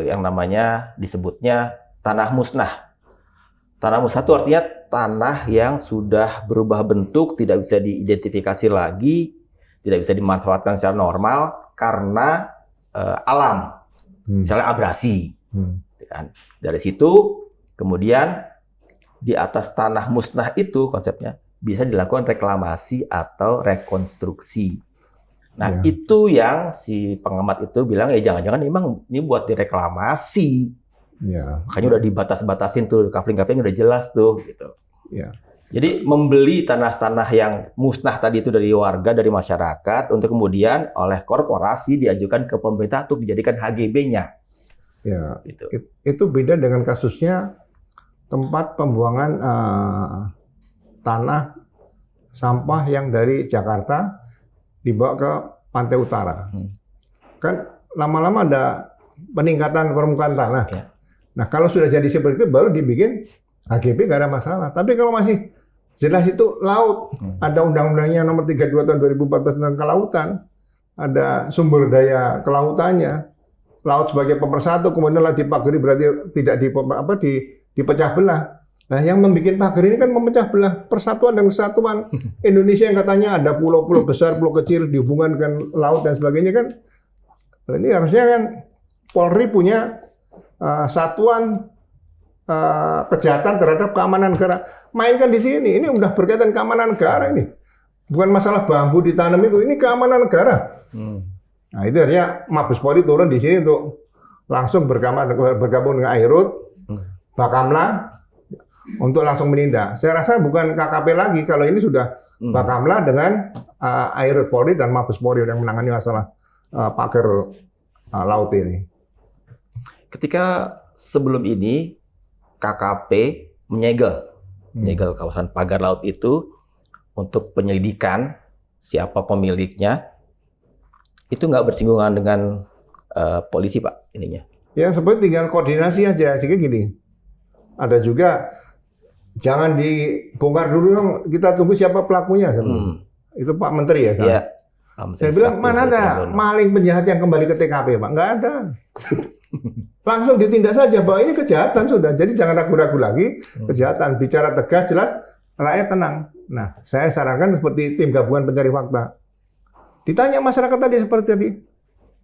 yang namanya disebutnya tanah musnah. Tanah musnah itu artinya tanah yang sudah berubah bentuk, tidak bisa diidentifikasi lagi, tidak bisa dimanfaatkan secara normal karena alam, misalnya abrasi. Kan? Dari situ, kemudian di atas tanah musnah itu konsepnya bisa dilakukan reklamasi atau rekonstruksi. Nah, itu yang si pengamat itu bilang, ya jangan-jangan memang ini buat direklamasi. Ya. Makanya udah dibatas-batasin tuh, kafling-kafling udah jelas tuh gitu. Ya. Jadi membeli tanah-tanah yang musnah tadi itu dari warga, dari masyarakat, untuk kemudian oleh korporasi diajukan ke pemerintah untuk dijadikan HGB-nya. Ya. Gitu. Itu beda dengan kasusnya tempat pembuangan tanah sampah yang dari Jakarta dibawa ke pantai utara. Kan lama-lama ada peningkatan permukaan tanah. Ya. Nah, kalau sudah jadi seperti itu baru dibikin HGB nggak ada masalah. Tapi kalau masih jelas itu laut, ada undang-undangnya nomor 32 tahun 2014 tentang kelautan, ada sumber daya kelautannya, laut sebagai pemersatu, kemudian lah dipagari berarti tidak dipecah belah. Nah, yang membuat pagar ini kan memecah belah persatuan dan kesatuan Indonesia yang katanya ada pulau-pulau besar, pulau kecil dihubungkan dengan laut dan sebagainya kan. Ini harusnya kan Polri punya satuan kejahatan terhadap keamanan negara. Mainkan di sini. Ini udah berkaitan keamanan negara ini. Bukan masalah bambu ditanam itu. Ini keamanan negara. Nah, itu artinya Mabes Polri turun di sini untuk langsung bergabung dengan Airut, Bakamla untuk langsung menindak. Saya rasa bukan KKP lagi kalau ini sudah Bakamla dengan Airut Polri dan Mabes Polri yang menangani masalah pagar laut ini. Ketika sebelum ini KKP menyegel kawasan pagar laut itu untuk penyelidikan siapa pemiliknya, itu nggak bersinggungan dengan polisi, Pak, ininya. Ya, sebenarnya tinggal koordinasi aja. Sehingga gini, ada juga jangan dibongkar dulu dong, kita tunggu siapa pelakunya. Itu Pak Menteri ya? Iya. Saya bilang, mana ada maling penjahat yang kembali ke TKP, Pak? Nggak ada. Langsung ditindak saja bahwa ini kejahatan sudah. Jadi jangan ragu-ragu lagi, kejahatan. Bicara tegas, jelas, rakyat tenang. Nah, saya sarankan seperti tim gabungan pencari fakta. Ditanya masyarakat tadi seperti tadi,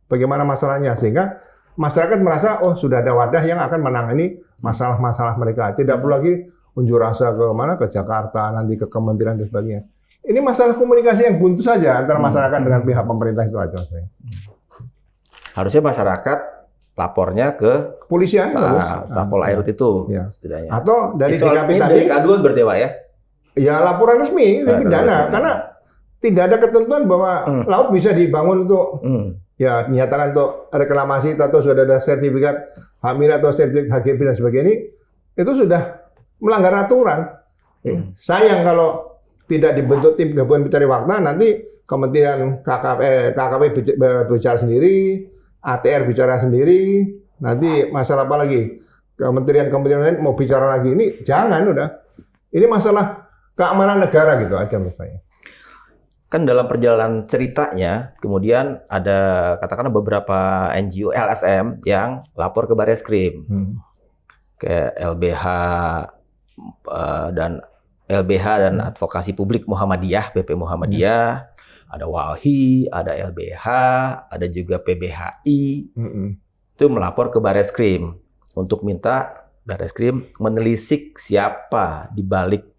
bagaimana masalahnya, sehingga masyarakat merasa, oh sudah ada wadah yang akan menangani masalah-masalah mereka. Tidak perlu lagi unjuk rasa ke mana, ke Jakarta, nanti ke kementerian dan sebagainya. Ini masalah komunikasi yang buntu saja antara masyarakat dengan pihak pemerintah itu aja. Harusnya masyarakat lapornya ke kepolisian, Satpol Airut itu, ya. setidaknya. Atau dari DKP ini tadi, dari aduan berarti, Pak, ya? Ya laporan resmi, pidana, karena tidak ada ketentuan bahwa laut bisa dibangun untuk ya dinyatakan untuk reklamasi atau sudah ada sertifikat HAMIL atau sertifikat HGB dan sebagainya, itu sudah melanggar aturan. Sayang kalau tidak dibentuk tim gabungan pencari fakta, nanti Kementerian KKP bicara sendiri, ATR bicara sendiri, nanti masalah apa lagi? kementerian-kementerian lain mau bicara lagi ini, jangan udah. Ini masalah keamanan negara gitu aja menurut saya. Kan dalam perjalanan ceritanya, kemudian ada katakanlah beberapa NGO LSM yang lapor ke Barreskrim, kayak LBH dan Advokasi Publik Muhammadiyah, BP Muhammadiyah, ada Walhi, ada LBH, ada juga PBHI, itu melapor ke Barreskrim untuk minta Barreskrim menelisik siapa di balik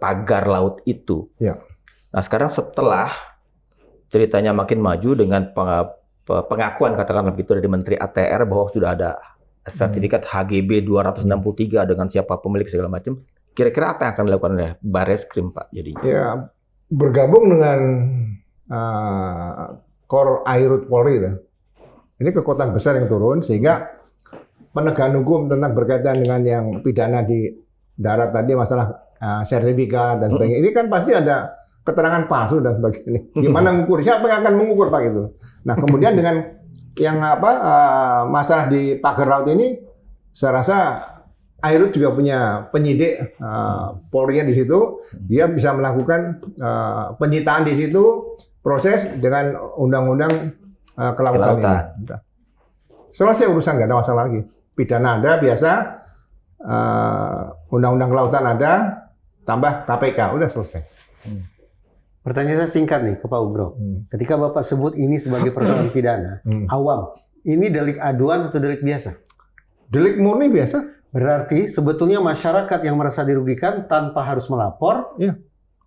pagar laut itu. Ya. Nah sekarang setelah ceritanya makin maju dengan pengakuan katakanlah begitu dari Menteri ATR bahwa sudah ada sertifikat HGB 263 dengan siapa pemilik segala macam, kira-kira apa yang akan dilakukan oleh Barreskrim, Pak? Jadi ya bergabung dengan Kor Airut Polri, ini kekuatan besar yang turun sehingga penegakan hukum tentang berkaitan dengan yang pidana di darat tadi masalah sertifikat dan sebagainya, ini kan pasti ada keterangan palsu dan sebagainya. Gimana mengukur? Siapa yang akan mengukur, Pak, gitu? Nah, kemudian dengan yang masalah di pagar laut ini, saya rasa Airut juga punya penyidik Polri di situ, dia bisa melakukan penyitaan di situ, proses dengan undang-undang kelautan ini. Selesai urusan, nggak ada masalah lagi. Pidana ada biasa, undang-undang kelautan ada, tambah KPK, udah selesai. Pertanyaan saya singkat nih ke Pak Ugro. Ketika Bapak sebut ini sebagai persoalan pidana, awam, ini delik aduan atau delik biasa? Delik murni biasa. Berarti sebetulnya masyarakat yang merasa dirugikan tanpa harus melapor, Iya.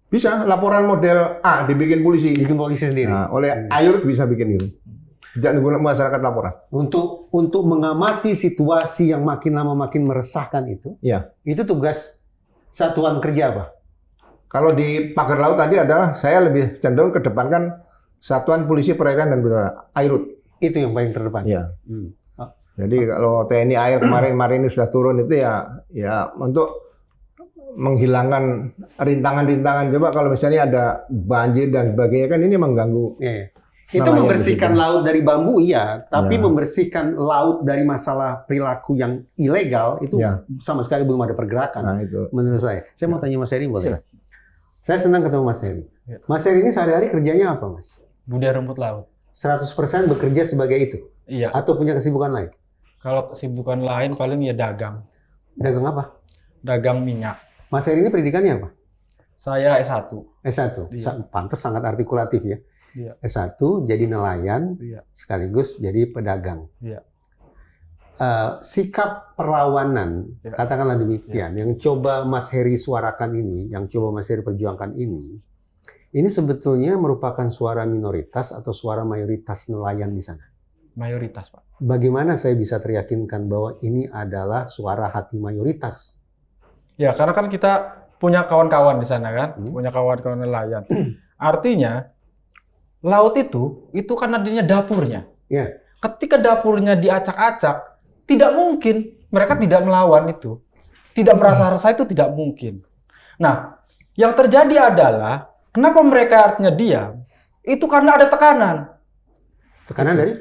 Bisa laporan model A dibikin polisi. bikin polisi sendiri. Nah, oleh Airut bisa bikin gitu. Tidak nunggu masyarakat laporan. Untuk mengamati situasi yang makin lama makin meresahkan itu tugas satuan kerja apa? Kalau di pagar laut tadi adalah saya lebih cenderung kedepankan Satuan Polisi Perairan dan Udara, Airut. Itu yang paling terdepan. Iya. Jadi kalau TNI Air kemarin ini sudah turun itu ya untuk menghilangkan rintangan-rintangan. Coba kalau misalnya ada banjir dan sebagainya kan ini mengganggu. Iya. Itu membersihkan laut dari bambu, iya. Tapi membersihkan laut dari masalah perilaku yang ilegal itu sama sekali belum ada pergerakan. Nah, itu. Menurut saya. Saya mau tanya Mas Heri boleh? Saya senang ketemu Mas Heri. Mas Heri ini sehari-hari kerjanya apa, Mas? Budaya rumput laut. 100% bekerja sebagai itu? Iya. Atau punya kesibukan lain? Kalau kesibukan lain paling ya dagang. Dagang apa? Dagang minyak. Mas Heri ini pendidikannya apa? Saya S1. S1. Pantes sangat artikulatif ya. Iya. S1 jadi nelayan, sekaligus jadi pedagang. Iya. Sikap perlawanan, katakanlah demikian, yang coba Mas Heri suarakan ini, yang coba Mas Heri perjuangkan ini sebetulnya merupakan suara minoritas atau suara mayoritas nelayan di sana? Mayoritas, Pak. Bagaimana saya bisa teryakinkan bahwa ini adalah suara hati mayoritas? Ya, karena kan kita punya kawan-kawan di sana kan, punya kawan-kawan nelayan. Artinya, laut itu kan adanya dapurnya. Ya. Ketika dapurnya diacak-acak, tidak mungkin mereka tidak melawan itu. Tidak merasa resah itu tidak mungkin. Nah, yang terjadi adalah kenapa mereka artinya diam? Itu karena ada tekanan. Tekanan dari?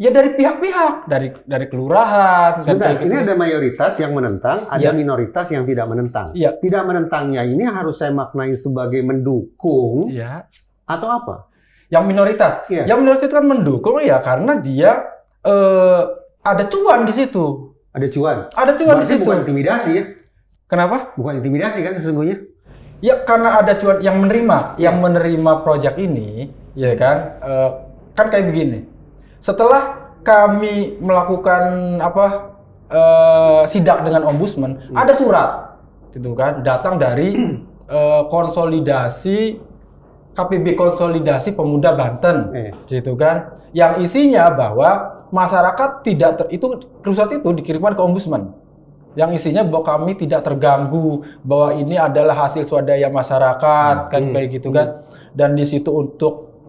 Ya dari pihak-pihak, dari kelurahan. Sebentar, ini ada mayoritas yang menentang, ada minoritas yang tidak menentang. Iya. Tidak menentangnya ini harus saya maknai sebagai mendukung atau apa? Yang minoritas. Yang minoritas itu kan mendukung ya karena dia ada cuan di situ. Ada cuan. Ada cuan di situ. Bukan intimidasi ya? Kenapa? Bukan intimidasi kan sesungguhnya? Ya karena ada cuan yang menerima proyek ini, ya kan? Kan kayak begini. Setelah kami melakukan sidak dengan ombudsman, ada surat, gitu kan? Datang dari konsolidasi KPB Konsolidasi Pemuda Banten, gitu kan? Yang isinya bahwa masyarakat surat itu dikirimkan ke ombudsman. Yang isinya bahwa kami tidak terganggu, bahwa ini adalah hasil swadaya masyarakat, kan kayak gitu kan? Dan di situ untuk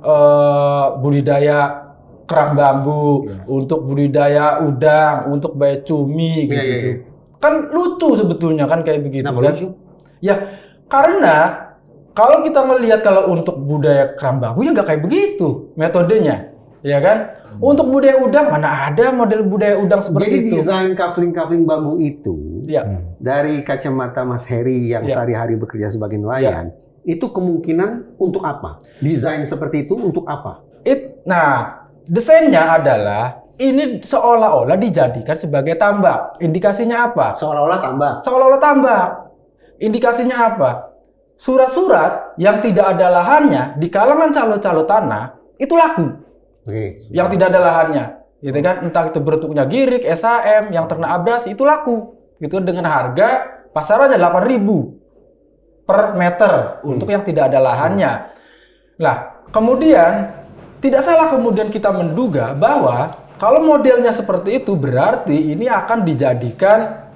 budidaya kerang bambu, untuk budidaya udang, untuk bayar cumi, gitu. Kan lucu sebetulnya kan kayak begitu. Kenapa kan? lucu? Ya karena kalau kita melihat kalau untuk budaya kerang bambu ya nggak kayak begitu metodenya. ya kan? Untuk budaya udang mana ada model budaya udang seperti Jadi itu. desain kafling bambu itu Ya. dari kacamata Mas Heri yang sehari-hari bekerja sebagai nelayan, itu kemungkinan untuk apa? Desain seperti itu untuk apa? Nah, desainnya adalah ini seolah-olah dijadikan sebagai tambak. Indikasinya apa? Seolah-olah tambah. Seolah-olah tambak. Indikasinya apa? Surat-surat yang tidak ada lahannya di kalangan calo-calo tanah itu laku. Oke. Yang tidak ada lahannya, gitu kan? Entah itu bentuknya girik, SAM, yang terkena abrasi itu laku, gitu dengan harga pasarannya 8.000 per meter untuk yang tidak ada lahannya. Nah, kemudian tidak salah kemudian kita menduga bahwa kalau modelnya seperti itu berarti ini akan dijadikan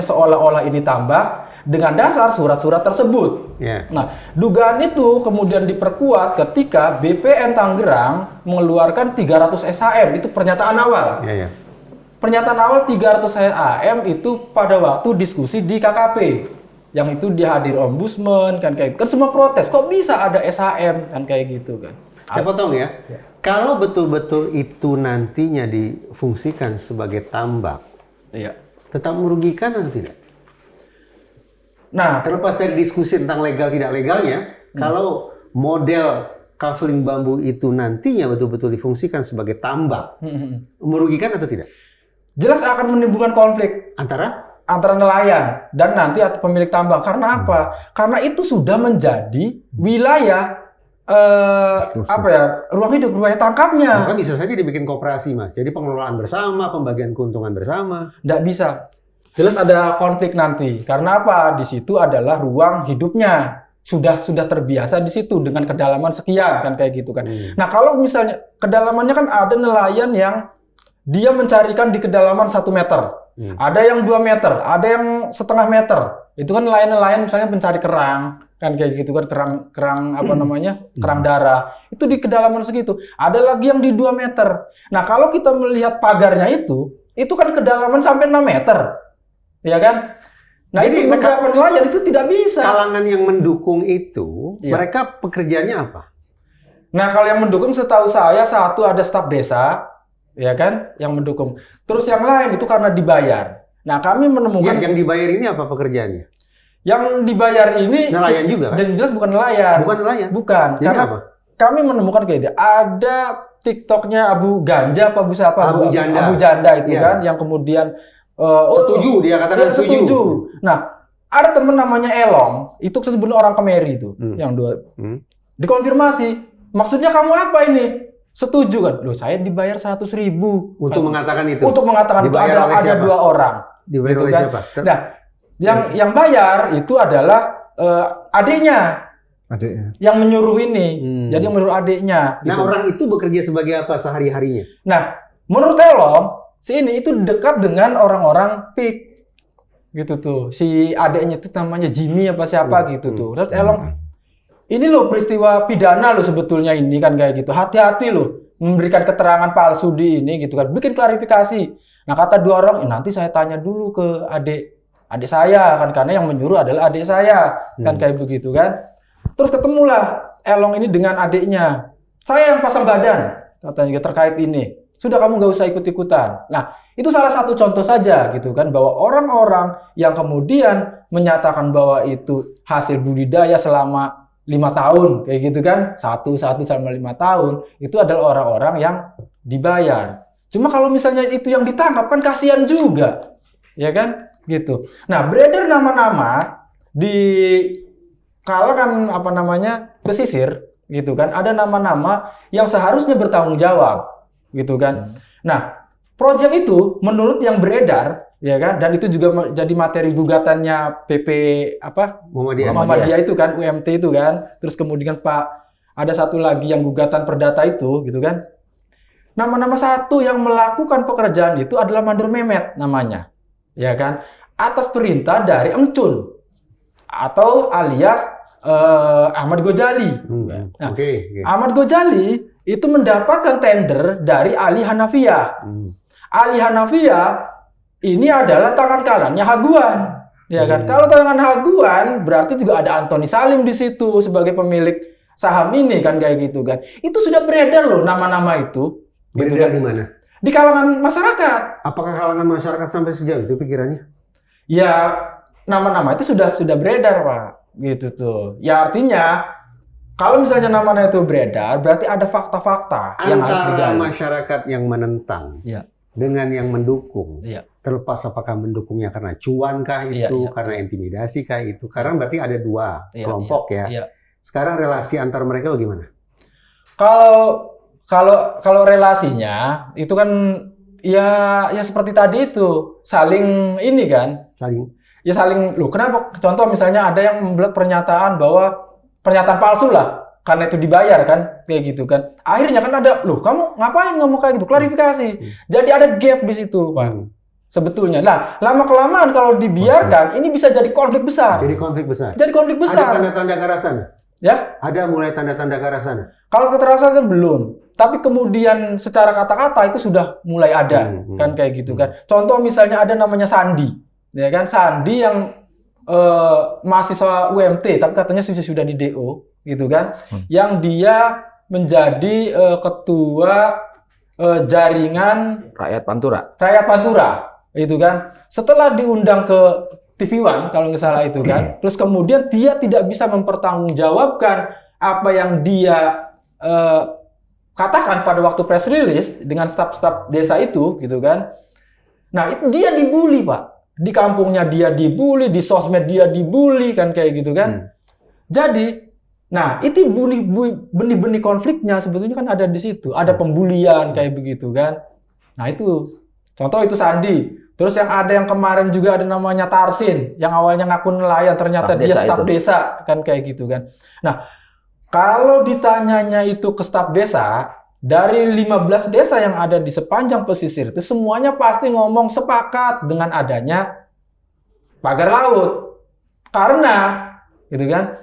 seolah-olah ini tambak dengan dasar surat-surat tersebut. Yeah. Nah, dugaan itu kemudian diperkuat ketika BPN Tangerang mengeluarkan 300 SHM, itu pernyataan awal. Yeah, yeah. Pernyataan awal 300 SHM itu pada waktu diskusi di KKP. Yang itu dihadir ombudsman kan kayak kan semua protes. Kok bisa ada SHM kan kayak gitu kan. Saya potong ya. Kalau betul-betul itu nantinya difungsikan sebagai tambak, Iya. tetap merugikan atau tidak? Nah, Terlepas dari diskusi tentang legal tidak legalnya, kalau model kafling bambu itu nantinya betul-betul difungsikan sebagai tambak, merugikan atau tidak? jelas akan menimbulkan konflik Antara nelayan dan nanti pemilik tambang. Karena apa? Karena itu sudah menjadi wilayah ruang hidup, wilayah tangkapnya. maka bisa saja dibikin koperasi, Mas. Jadi pengelolaan bersama, pembagian keuntungan bersama. Nggak bisa. Jelas ada konflik nanti. Karena apa? Di situ adalah ruang hidupnya. Sudah terbiasa di situ dengan kedalaman sekian kan kayak gitu kan. Nah, kalau misalnya kedalamannya kan ada nelayan yang dia mencarikan di kedalaman 1 meter. Ada yang 2 meter, ada yang setengah meter. Itu kan nelayan-nelayan misalnya mencari kerang, kan kayak gitu kan, kerang darah. Itu di kedalaman segitu. Ada lagi yang di 2 meter. Nah, kalau kita melihat pagarnya itu kan kedalaman sampai 6 meter. Ya kan? Nah, Jadi, itu beberapa nelayan itu tidak bisa. Kalangan yang mendukung itu, mereka pekerjaannya apa? Nah, kalau yang mendukung setahu saya satu ada staf desa, ya kan, yang mendukung. Terus yang lain itu karena dibayar. Nah, kami menemukan Yang dibayar ini apa pekerjaannya? yang dibayar ini Nelayan juga kan? jelas bukan nelayan. Bukan nelayan? Bukan. Jadi Karena apa? kami menemukan kayak dia. Ada TikToknya Abu Ganja apa siapa? Abu Janda. Abu Janda itu Iya. kan yang kemudian Setuju, dia katakan setuju. Nah, ada teman namanya Elong, itu sebenarnya orang Kemeri itu, yang dua. Dikonfirmasi, maksudnya kamu apa ini? Setuju kan? Loh, saya dibayar 100.000 Untuk mengatakan itu. Untuk mengatakan itu Dibayar oleh ada siapa? 2 orang. Dibayar Gitu oleh kan? siapa? Nah, yang bayar itu adalah adiknya Adiknya. yang menyuruh ini. Jadi yang menyuruh adiknya. Nah, gitu. orang itu bekerja sebagai apa sehari-harinya? Nah, menurut Elong, si ini itu dekat dengan orang-orang PIK. Gitu tuh. Si adiknya itu namanya Jimmy apa siapa gitu tuh. Terus Elong, ini loh peristiwa pidana loh sebetulnya ini kan kayak gitu. Hati-hati loh memberikan keterangan palsu di ini gitu kan. Bikin klarifikasi. Nah, kata 2 orang, nanti saya tanya dulu ke adik saya kan, karena yang menyuruh adalah adik saya. Kan kayak begitu kan. Terus ketemulah Elong ini dengan adiknya. Saya yang pasang badan katanya terkait ini. Sudah, kamu nggak usah ikut-ikutan. Nah, itu salah satu contoh saja gitu kan, bahwa orang-orang yang kemudian menyatakan bahwa itu hasil budidaya selama 5 tahun kayak gitu kan, satu selama 5 tahun, itu adalah orang-orang yang dibayar. Cuma kalau misalnya itu yang ditangkap kan kasihan juga, ya kan gitu. Nah, beredar nama-nama di kalangan pesisir gitu kan, ada nama-nama yang seharusnya bertanggung jawab gitu kan. Nah, proyek itu menurut yang beredar ya kan, dan itu juga jadi materi gugatannya PP Muhammadiyah itu kan, UMT itu kan. Terus kemudian ada satu lagi yang gugatan perdata itu gitu kan. Nama-nama satu yang melakukan pekerjaan itu adalah Mandur Mehmet namanya. Ya kan? Atas perintah dari Emcun atau alias Ahmad Ghazali. Nah, Ahmad Ghazali itu mendapatkan tender dari Ali Hanafiyah. Ali Hanafiyah ini adalah tangan kanannya Haguan, ya kan? Kalau tangan Haguan berarti juga ada Antoni Salim di situ sebagai pemilik saham ini kan kayak gitu kan. Itu sudah beredar loh nama-nama itu. Beredar gitu kan. di mana? Di kalangan masyarakat. Apakah kalangan masyarakat sampai sejauh itu pikirannya? Ya nama-nama itu sudah beredar Pak. Gitu tuh. Ya artinya kalau misalnya nama-nama itu beredar, berarti ada fakta-fakta yang harus Antara digali. masyarakat yang menentang Iya. dengan yang mendukung. Iya. Terlepas apakah mendukungnya karena cuan kah itu, Iya, iya. karena intimidasi kah itu. Karena berarti ada dua Iya, kelompok ya. Iya. Sekarang relasi antar mereka bagaimana? Kalau relasinya itu kan ya seperti tadi itu saling ini kan. Saling loh, kenapa? Contoh misalnya ada yang membuat pernyataan bahwa pernyataan palsu lah karena itu dibayar kan kayak gitu kan. Akhirnya kan ada loh, kamu ngapain ngomong kayak gitu? Klarifikasi. Jadi ada gap di situ, Pak. Sebetulnya. Nah, lama-kelamaan kalau dibiarkan ini bisa jadi konflik besar. Jadi konflik besar. Ada tanda-tanda ke arah sana? Ya? Ada mulai tanda-tanda ke arah sana? Kalau kekerasan belum, tapi kemudian secara kata-kata itu sudah mulai ada, kan kayak gitu kan. Contoh misalnya ada namanya Sandi, ya kan, Sandi yang mahasiswa UMT, tapi katanya sudah di DO, gitu kan, yang dia menjadi ketua jaringan Rakyat Pantura. itu kan. Setelah diundang ke TV One kalau nggak salah itu kan, terus kemudian dia tidak bisa mempertanggungjawabkan apa yang dia katakan pada waktu press release dengan staf-staf desa itu, gitu kan. Nah, dia dibully, Pak. Di kampungnya dia dibully, di sosmed dia dibully, kan kayak gitu kan. Jadi, nah itu benih-benih konfliknya sebetulnya kan ada di situ. Ada pembulian kayak begitu kan. Nah itu, contoh itu Sandi. Terus yang ada yang kemarin juga ada namanya Tarsin, yang awalnya ngaku nelayan, ternyata dia staf desa, kan kayak gitu kan. Nah, kalau ditanyanya itu ke staf desa, dari 15 desa yang ada di sepanjang pesisir itu semuanya pasti ngomong sepakat dengan adanya pagar laut. Karena gitu kan,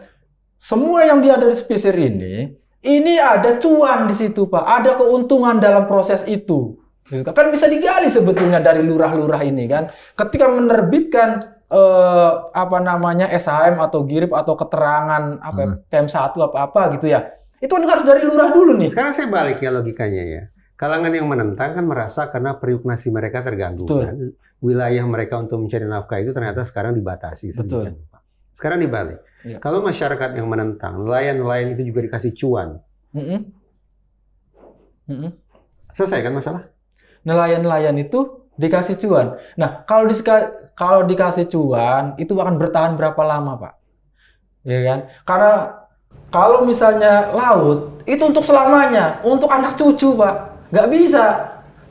semua yang dia ada di pesisir ini ada cuan di situ, Pak. Ada keuntungan dalam proses itu. Kan bisa digali sebetulnya dari lurah-lurah ini kan. Ketika menerbitkan SHM atau GIRIP atau keterangan PM1 apa gitu ya. Itu kan harus dari lurah dulu nih. Sekarang saya balik ya logikanya ya. Kalangan yang menentang kan merasa karena periuk nasi mereka terganggu kan. Wilayah mereka untuk mencari nafkah itu ternyata sekarang dibatasi. Betul. Sekarang dibalik. Ya. Kalau masyarakat yang menentang, nelayan-nelayan itu juga dikasih cuan. Selesai kan masalah? Nelayan-nelayan itu dikasih cuan. Nah, kalau dikasih cuan itu akan bertahan berapa lama, Pak? Ya kan? Karena kalau misalnya laut itu untuk selamanya, untuk anak cucu, Pak. Nggak bisa.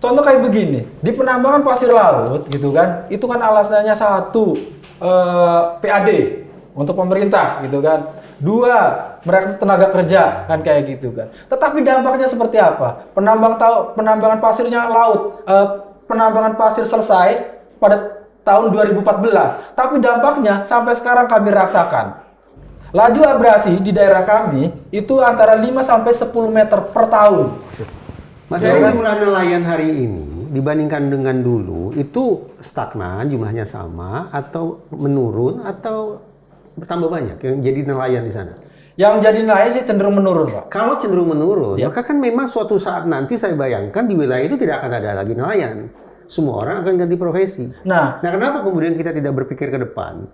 Contoh kayak begini, di penambangan pasir laut gitu kan, itu kan alasannya satu PAD untuk pemerintah gitu kan. Dua, mereka tenaga kerja kan kayak gitu kan. Tetapi dampaknya seperti apa? Penambangan pasirnya penambangan pasir selesai pada tahun 2014. Tapi dampaknya sampai sekarang kami rasakan. Laju abrasi di daerah kami itu antara 5 sampai 10 meter per tahun. Mas Heri, jumlah nelayan hari ini dibandingkan dengan dulu itu stagnan, jumlahnya sama atau menurun atau bertambah banyak yang jadi nelayan di sana? Yang jadi nelayan sih cenderung menurun, Pak. Kalau cenderung menurun, maka kan memang suatu saat nanti saya bayangkan di wilayah itu tidak akan ada lagi nelayan. Semua orang akan ganti profesi. Nah, kenapa kemudian kita tidak berpikir ke depan?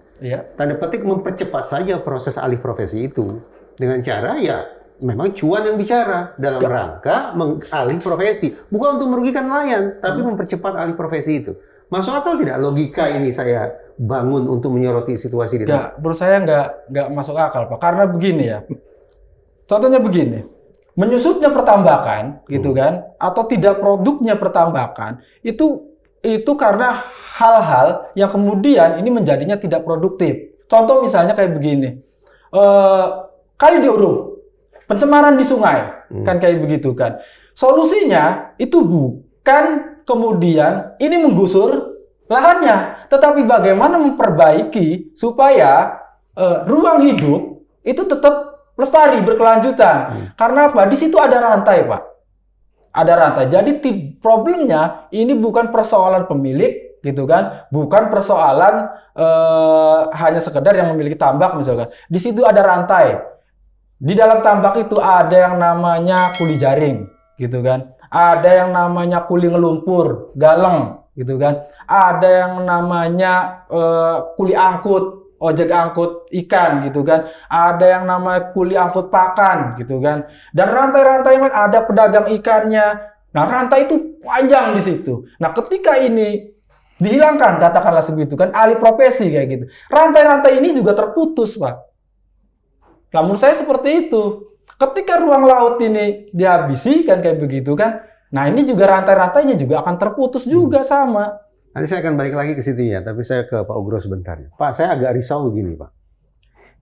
Tanda petik mempercepat saja proses alih profesi itu dengan cara ya memang cuan yang bicara dalam rangka mengalih profesi, bukan untuk merugikan nelayan, tapi mempercepat alih profesi itu. Masuk akal tidak logika ini saya bangun untuk menyoroti situasi di sana? Menurut saya nggak masuk akal, Pak. Karena begini ya. Contohnya begini. Menyusutnya pertambakan, gitu kan, atau tidak produknya pertambakan, itu karena hal-hal yang kemudian ini menjadinya tidak produktif. Contoh misalnya kayak begini. Kali diuruk, pencemaran di sungai, kan kayak begitu kan. Solusinya itu bukan kemudian ini menggusur lahannya, tetapi bagaimana memperbaiki supaya ruang hidup itu tetap lestari, berkelanjutan. Karena apa? Di situ ada rantai, Pak. Ada rantai. Jadi problemnya ini bukan persoalan pemilik, gitu kan? Bukan persoalan hanya sekedar yang memiliki tambak misalkan. Di situ ada rantai. Di dalam tambak itu ada yang namanya kuli jaring, gitu kan. Ada yang namanya kuli ngelumpur, galeng, gitu kan. Ada yang namanya kuli angkut, ojek angkut ikan, gitu kan. Ada yang namanya kuli angkut pakan, gitu kan. Dan rantai-rantai yang lain, ada pedagang ikannya. Nah, rantai itu panjang di situ. Nah, ketika ini dihilangkan, katakanlah segitu kan, alih profesi kayak gitu. Rantai-rantai ini juga terputus, Pak. Nah, menurut saya seperti itu. Ketika ruang laut ini dihabisi kan kayak begitu kan. Nah, ini juga rantai-rantainya juga akan terputus juga sama. Nanti saya akan balik lagi ke situ ya, tapi saya ke Pak Ugro sebentar. Pak, saya agak risau begini, Pak.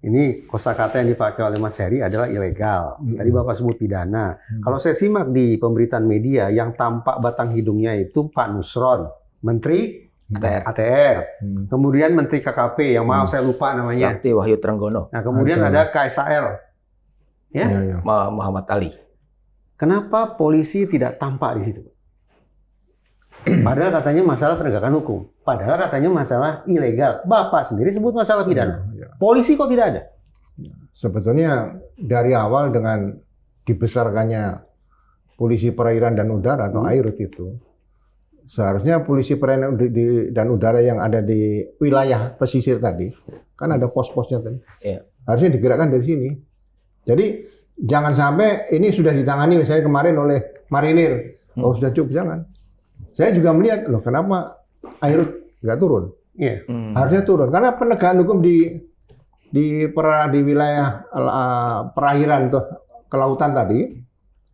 Ini kosakata yang dipakai oleh Mas Heri adalah ilegal. Tadi Bapak sebut pidana. Kalau saya simak di pemberitaan media, yang tampak batang hidungnya itu Pak Nusron, Menteri ATR. Kemudian Menteri KKP, yang maaf saya lupa namanya. Sakti Wahyu Trenggono. Nah, kemudian ada KSAL. Ya? Muhammad Ali. Kenapa polisi tidak tampak di situ? Padahal katanya masalah penegakan hukum. Padahal katanya masalah ilegal. Bapak sendiri sebut masalah pidana. Polisi kok tidak ada? Sebetulnya dari awal dengan dibesarkannya polisi perairan dan udara atau AIRUD itu, seharusnya polisi perairan dan udara yang ada di wilayah pesisir tadi, kan ada pos-posnya tadi. Harusnya digerakkan dari sini. Jadi jangan sampai ini sudah ditangani misalnya kemarin oleh marinir. Oh sudah cukup, jangan. Saya juga melihat, loh kenapa AIRUD nggak turun? Harusnya turun. Karena penegakan hukum di wilayah perairan tuh, kelautan tadi,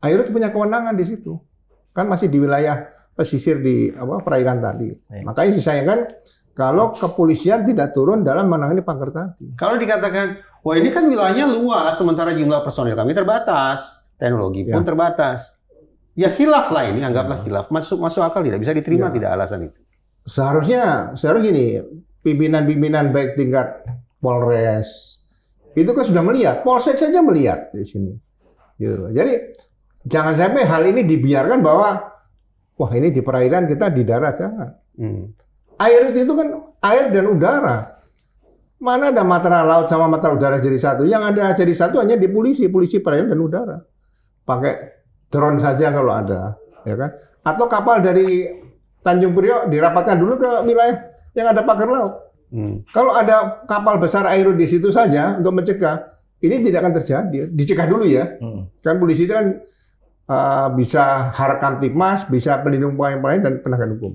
AIRUD punya kewenangan di situ. Kan masih di wilayah pesisir di perairan tadi. Makanya disayangkan kalau kepolisian tidak turun dalam menangani pagar tadi. Kalau dikatakan, wah ini kan wilayahnya luas, sementara jumlah personil kami terbatas, teknologi pun terbatas. Ya khilaf lah ini, anggaplah khilaf. Masuk akal tidak? Bisa diterima tidak alasan itu? Seharusnya gini, pimpinan-pimpinan baik tingkat Polres, itu kan sudah melihat, Polsek saja melihat di sini. Gitu. Jadi jangan sampai hal ini dibiarkan bahwa, wah ini di perairan kita di darat, jangan. Air itu kan air dan udara. Mana ada matra laut sama matra udara jadi satu? Yang ada jadi satu hanya di polisi perairan dan udara. Pakai drone saja kalau ada, ya kan? Atau kapal dari Tanjung Priok dirapatkan dulu ke wilayah yang ada pagar laut. Kalau ada kapal besar AIRUD di situ saja untuk mencegah, ini tidak akan terjadi. Dicegah dulu ya. Kan polisi itu kan bisa Harkam Tipmas, bisa pelindung pemain dan penegakan hukum.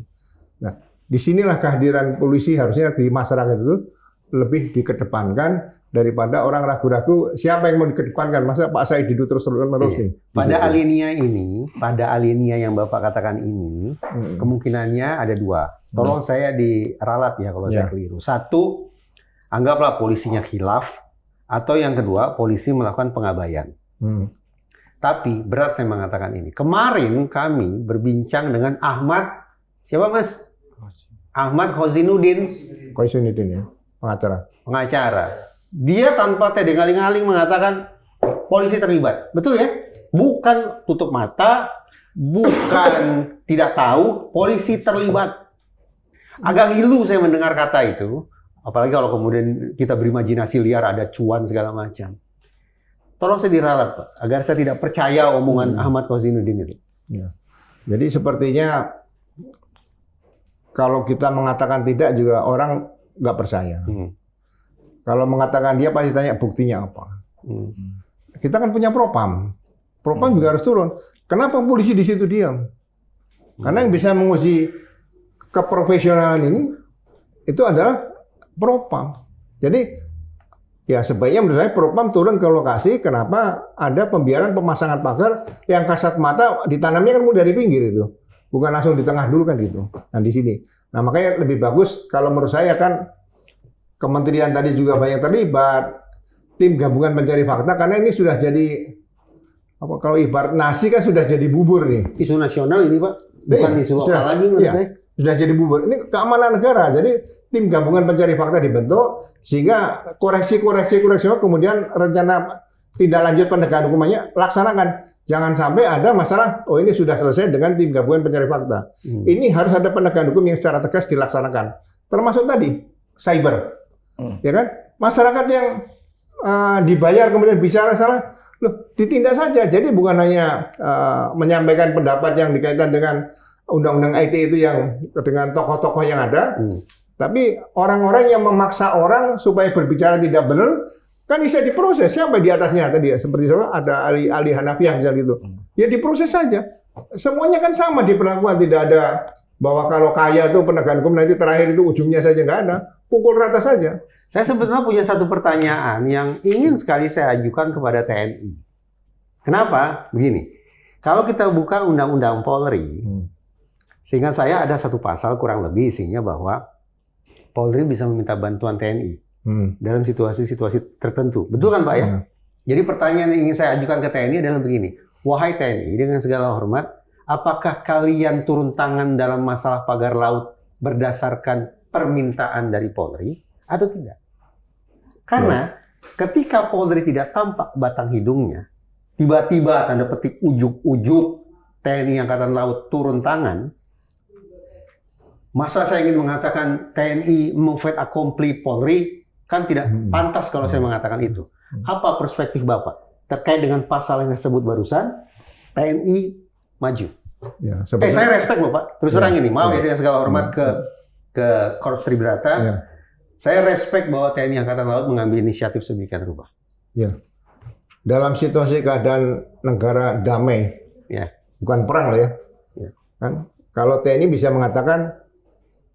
Nah, disinilah kehadiran polisi harusnya di masyarakat itu lebih dikedepankan daripada orang ragu-ragu siapa yang mau dikedepankan. Masa Pak Said Didu terus-menerus nih. Pada alinea yang Bapak katakan ini, kemungkinannya ada dua. Tolong saya diralat ya kalau saya keliru. Satu, anggaplah polisinya khilaf, atau yang kedua, polisi melakukan pengabaian. Tapi berat saya mengatakan ini. Kemarin kami berbincang dengan Ahmad, siapa Mas? Ahmad Khozinuddin ya, pengacara. Dia tanpa tedeng-aling-aling mengatakan polisi terlibat. Betul ya? Bukan tutup mata, bukan tidak tahu, polisi terlibat. Agak ngilu saya mendengar kata itu. Apalagi kalau kemudian kita berimajinasi liar, ada cuan segala macam. Tolong saya diralat, Pak, agar saya tidak percaya omongan Ahmad Khozinuddin itu. Ya. Jadi sepertinya kalau kita mengatakan tidak juga orang nggak percaya. Kalau mengatakan dia pasti tanya buktinya apa. Kita kan punya propam. Propam juga harus turun. Kenapa polisi di situ diam? Karena yang bisa menguji keprofesionalan ini itu adalah propam. Jadi ya sebaiknya menurut saya propam turun ke lokasi. Kenapa ada pembiaran pemasangan pagar yang kasat mata ditanamnya kan dari pinggir itu. Bukan langsung di tengah dulu kan gitu. Nah di sini. Nah makanya lebih bagus kalau menurut saya kan kementerian tadi juga banyak terlibat, tim gabungan pencari fakta karena ini sudah jadi apa kalau ibarat nasi kan sudah jadi bubur nih. Isu nasional ini Pak, bukan isu lokal lagi menurut saya. Sudah jadi bubur. Ini keamanan negara. Jadi tim gabungan pencari fakta dibentuk sehingga koreksi kemudian rencana tindak lanjut penegakan hukumnya laksanakan. Jangan sampai ada masalah, oh ini sudah selesai dengan tim gabungan pencari fakta. Ini harus ada penegakan hukum yang secara tegas dilaksanakan. Termasuk tadi cyber. Ya kan? Masyarakat yang dibayar kemudian bicara salah, loh ditindak saja. Jadi bukan hanya menyampaikan pendapat yang dikaitkan dengan undang-undang IT itu yang dengan tokoh-tokoh yang ada, tapi orang-orang yang memaksa orang supaya berbicara tidak benar kan bisa diproses. Siapa di atasnya tadi ya, seperti siapa? Ada ahli Hanafiah misalnya gitu. Ya diproses saja. Semuanya kan sama diperlakukan, tidak ada bahwa kalau kaya itu penegakan hukum nanti terakhir itu ujungnya saja nggak ada, pukul rata saja. Saya sebetulnya punya satu pertanyaan yang ingin sekali saya ajukan kepada TNI. Kenapa? Begini, kalau kita buka Undang-Undang Polri, sehingga saya ada satu pasal kurang lebih isinya bahwa Polri bisa meminta bantuan TNI dalam situasi-situasi tertentu. Betul kan Pak ya? Jadi pertanyaan yang ingin saya ajukan ke TNI adalah begini, wahai TNI, dengan segala hormat, apakah kalian turun tangan dalam masalah pagar laut berdasarkan permintaan dari Polri atau tidak? Karena ketika Polri tidak tampak batang hidungnya, tiba-tiba tanda petik ujuk-ujuk TNI Angkatan Laut turun tangan, masa saya ingin mengatakan TNI fait accompli Polri, kan tidak pantas kalau saya mengatakan itu. Apa perspektif Bapak terkait dengan pasal yang disebut barusan, TNI maju? Ya, saya respect loh Pak, terus terang ini, maaf ya dengan segala hormat ke Korps Tribrata, saya respect bahwa TNI Angkatan Laut mengambil inisiatif sedemikian rupa. Ya, dalam situasi keadaan negara damai, bukan perang lah ya, kan? Kalau TNI bisa mengatakan,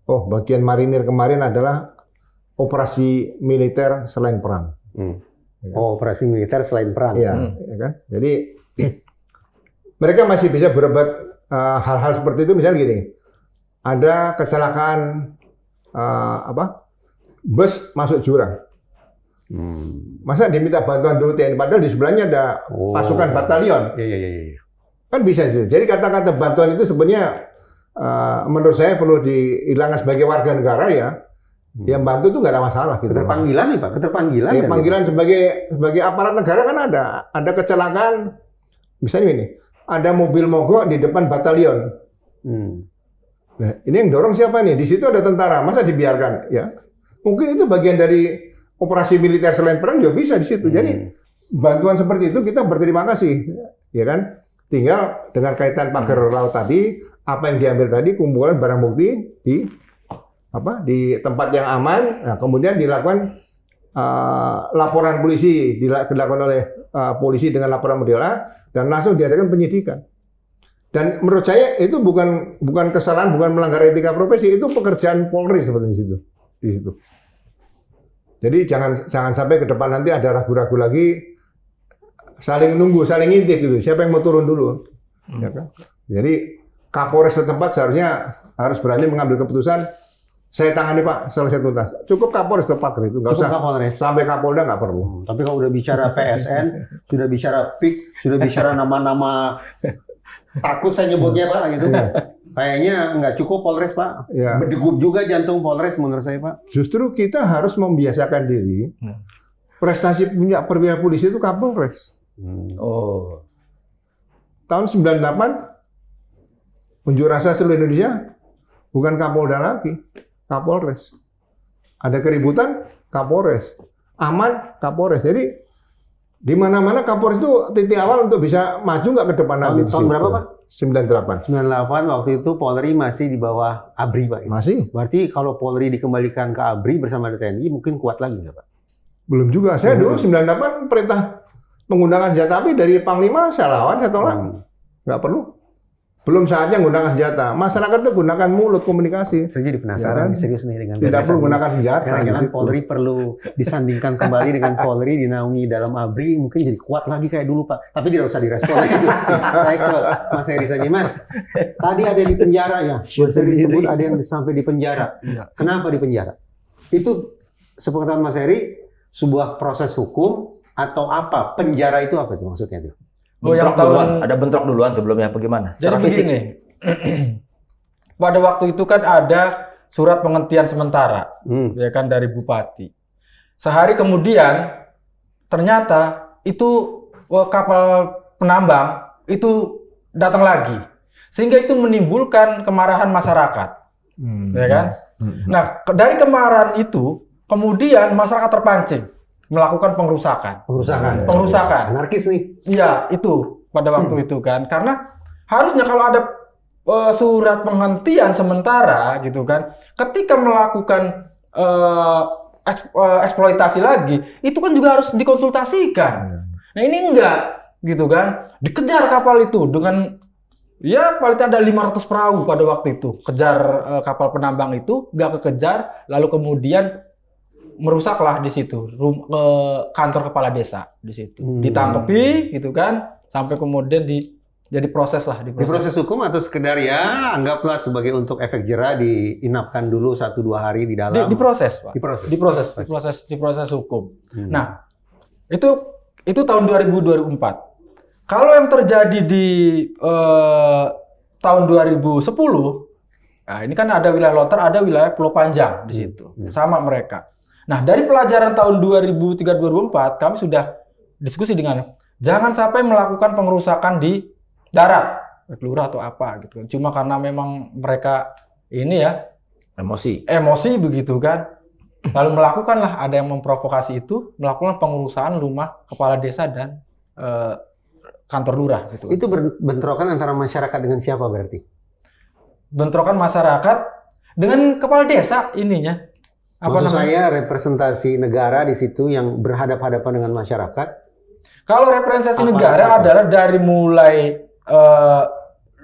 oh bagian marinir kemarin adalah operasi militer selain perang. Ya kan? Oh, operasi militer selain perang. Ya kan? Jadi mereka masih bisa berbuat hal-hal seperti itu, misalnya gini, ada kecelakaan bus masuk jurang, masa diminta bantuan dulu TNI, padahal di sebelahnya ada pasukan batalion, kan bisa sih. Jadi kata-kata bantuan itu sebenarnya menurut saya perlu dihilangkan sebagai warga negara ya, yang bantu itu nggak ada masalah. Gitu. Keterpanggilan nih Pak, keterpanggilan. Ya, panggilan sebagai aparat negara kan ada kecelakaan, misalnya ini. Ada mobil mogok di depan batalion. Nah, ini yang dorong siapa nih? Di situ ada tentara, masa dibiarkan? Ya, mungkin itu bagian dari operasi militer selain perang juga bisa di situ. Jadi bantuan seperti itu kita berterima kasih, ya kan? Tinggal dengan kaitan pagar laut tadi, apa yang diambil tadi, kumpulan barang bukti di tempat yang aman. Nah, kemudian dilakukan laporan polisi, dilakukan oleh polisi dengan laporan model A, dan langsung diadakan penyidikan. Dan menurut saya itu bukan kesalahan, bukan melanggar etika profesi, itu pekerjaan Polri sebetulnya di situ. Jadi jangan sampai ke depan nanti ada ragu-ragu lagi, saling nunggu, saling ngintip gitu. Siapa yang mau turun dulu? Ya kan? Jadi Kapolres setempat seharusnya harus berani mengambil keputusan. Saya tangani Pak, selesai tuntas. Cukup Kapolres ke pagar itu, nggak usah Kapolres. Sampai Kapolda nggak perlu. Tapi kalau udah bicara PSN, sudah bicara PIK, sudah bicara nama-nama, takut saya nyebutnya Pak gitu. Kayaknya nggak cukup Polres Pak. Berdegup juga jantung Polres menurut saya Pak. Justru kita harus membiasakan diri. Prestasi punya perwira polisi itu Kapolres. Tahun 98 unjuk rasa seluruh Indonesia bukan Kapolda lagi. Kapolres. Ada keributan, Kapolres. Aman, Kapolres. Jadi di mana-mana Kapolres itu titik awal untuk bisa maju nggak ke depan nanti. Tahun berapa Pak? 98. 98 waktu itu Polri masih di bawah ABRI Pak. Masih. Berarti kalau Polri dikembalikan ke ABRI bersama TNI mungkin kuat lagi nggak Pak? Belum juga. Saya dulu 98 perintah menggunakan senjata api dari Panglima saya lawan, saya tolak. Nggak perlu. Belum saatnya menggunakan senjata. Masyarakat itu gunakan mulut komunikasi. Saya jadi penasaran, serius nih dengan tidak perlu menggunakan senjata. Kadang-kadang Polri perlu disandingkan kembali dengan Polri dinaungi dalam ABRI, mungkin jadi kuat lagi kayak dulu Pak. Tapi tidak usah direspon itu. Saya ke Mas Heri saja, Mas. Tadi ada di penjara ya. Mas Heri sebut ada yang sampai di penjara. Kenapa di penjara? Itu sepengetahuan Mas Heri, sebuah proses hukum atau apa? Penjara itu apa itu maksudnya itu? Ada bentrok duluan sebelumnya apa gimana? Jadi begini, pada waktu itu kan ada surat penghentian sementara, ya kan dari Bupati. Sehari kemudian ternyata itu kapal penambang itu datang lagi, sehingga itu menimbulkan kemarahan masyarakat, ya kan? Nah dari kemarahan itu kemudian masyarakat terpancing melakukan pengrusakan. Pengrusakan. Anarkis nih. Iya, itu pada waktu itu kan. Karena harusnya kalau ada surat penghentian sementara gitu kan, ketika melakukan eksploitasi lagi, itu kan juga harus dikonsultasikan. Nah ini enggak, gitu kan. Dikejar kapal itu dengan, ya paling tidak ada 500 perahu pada waktu itu. Kejar kapal penambang itu, nggak kekejar, lalu kemudian merusaklah di situ, kantor kepala desa di situ. Ditangkepi, gitu kan, sampai kemudian jadi proses lah. Diproses hukum atau sekedar ya anggaplah sebagai untuk efek jerah diinapkan dulu 1-2 hari di dalam. Diproses, Pak. Diproses hukum. Nah, itu tahun 2004. Kalau yang terjadi di tahun 2010, nah ini kan ada wilayah Lontar, ada wilayah Pulau Panjang di situ, sama mereka. Nah, dari pelajaran tahun 2003-2004, kami sudah diskusi dengan jangan sampai melakukan pengrusakan di darat, lurah atau apa gitu kan. Cuma karena memang mereka ini ya emosi begitu kan. Lalu melakukanlah, ada yang memprovokasi itu, melakukan pengurusan rumah kepala desa dan kantor lurah gitu. Itu bentrokan antara masyarakat dengan siapa berarti? Bentrokan masyarakat dengan kepala desa ininya. Maksud saya representasi negara di situ yang berhadapan-hadapan dengan masyarakat. Kalau representasi negara adalah dari mulai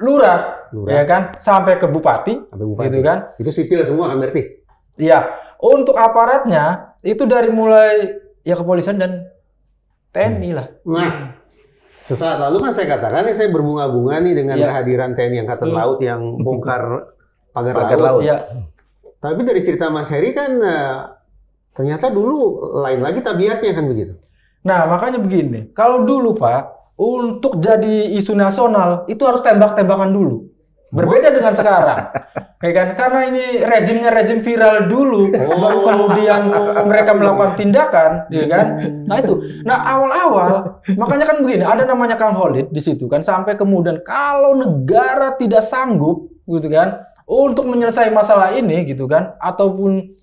lurah, ya kan, sampai ke bupati, gitu kan. Itu sipil semua kan berarti? Iya. Untuk aparatnya itu dari mulai ya kepolisian dan TNI lah. Nah, sesaat lalu kan saya katakan saya berbunga-bunga nih dengan kehadiran TNI Angkatan Laut yang bongkar pagar laut. Ya. Tapi dari cerita Mas Heri kan ternyata dulu lain lagi tabiatnya kan begitu. Nah, makanya begini. Kalau dulu Pak, untuk jadi isu nasional itu harus tembak-tembakan dulu. Berbeda dengan sekarang. Ya kan? Karena ini rejimnya rejim viral dulu, baru kemudian mereka melakukan tindakan, ya kan? Nah itu. Nah, awal-awal makanya kan begini, ada namanya Kang Holid di situ kan, sampai kemudian kalau negara tidak sanggup gitu kan untuk menyelesaikan masalah ini gitu kan, ataupun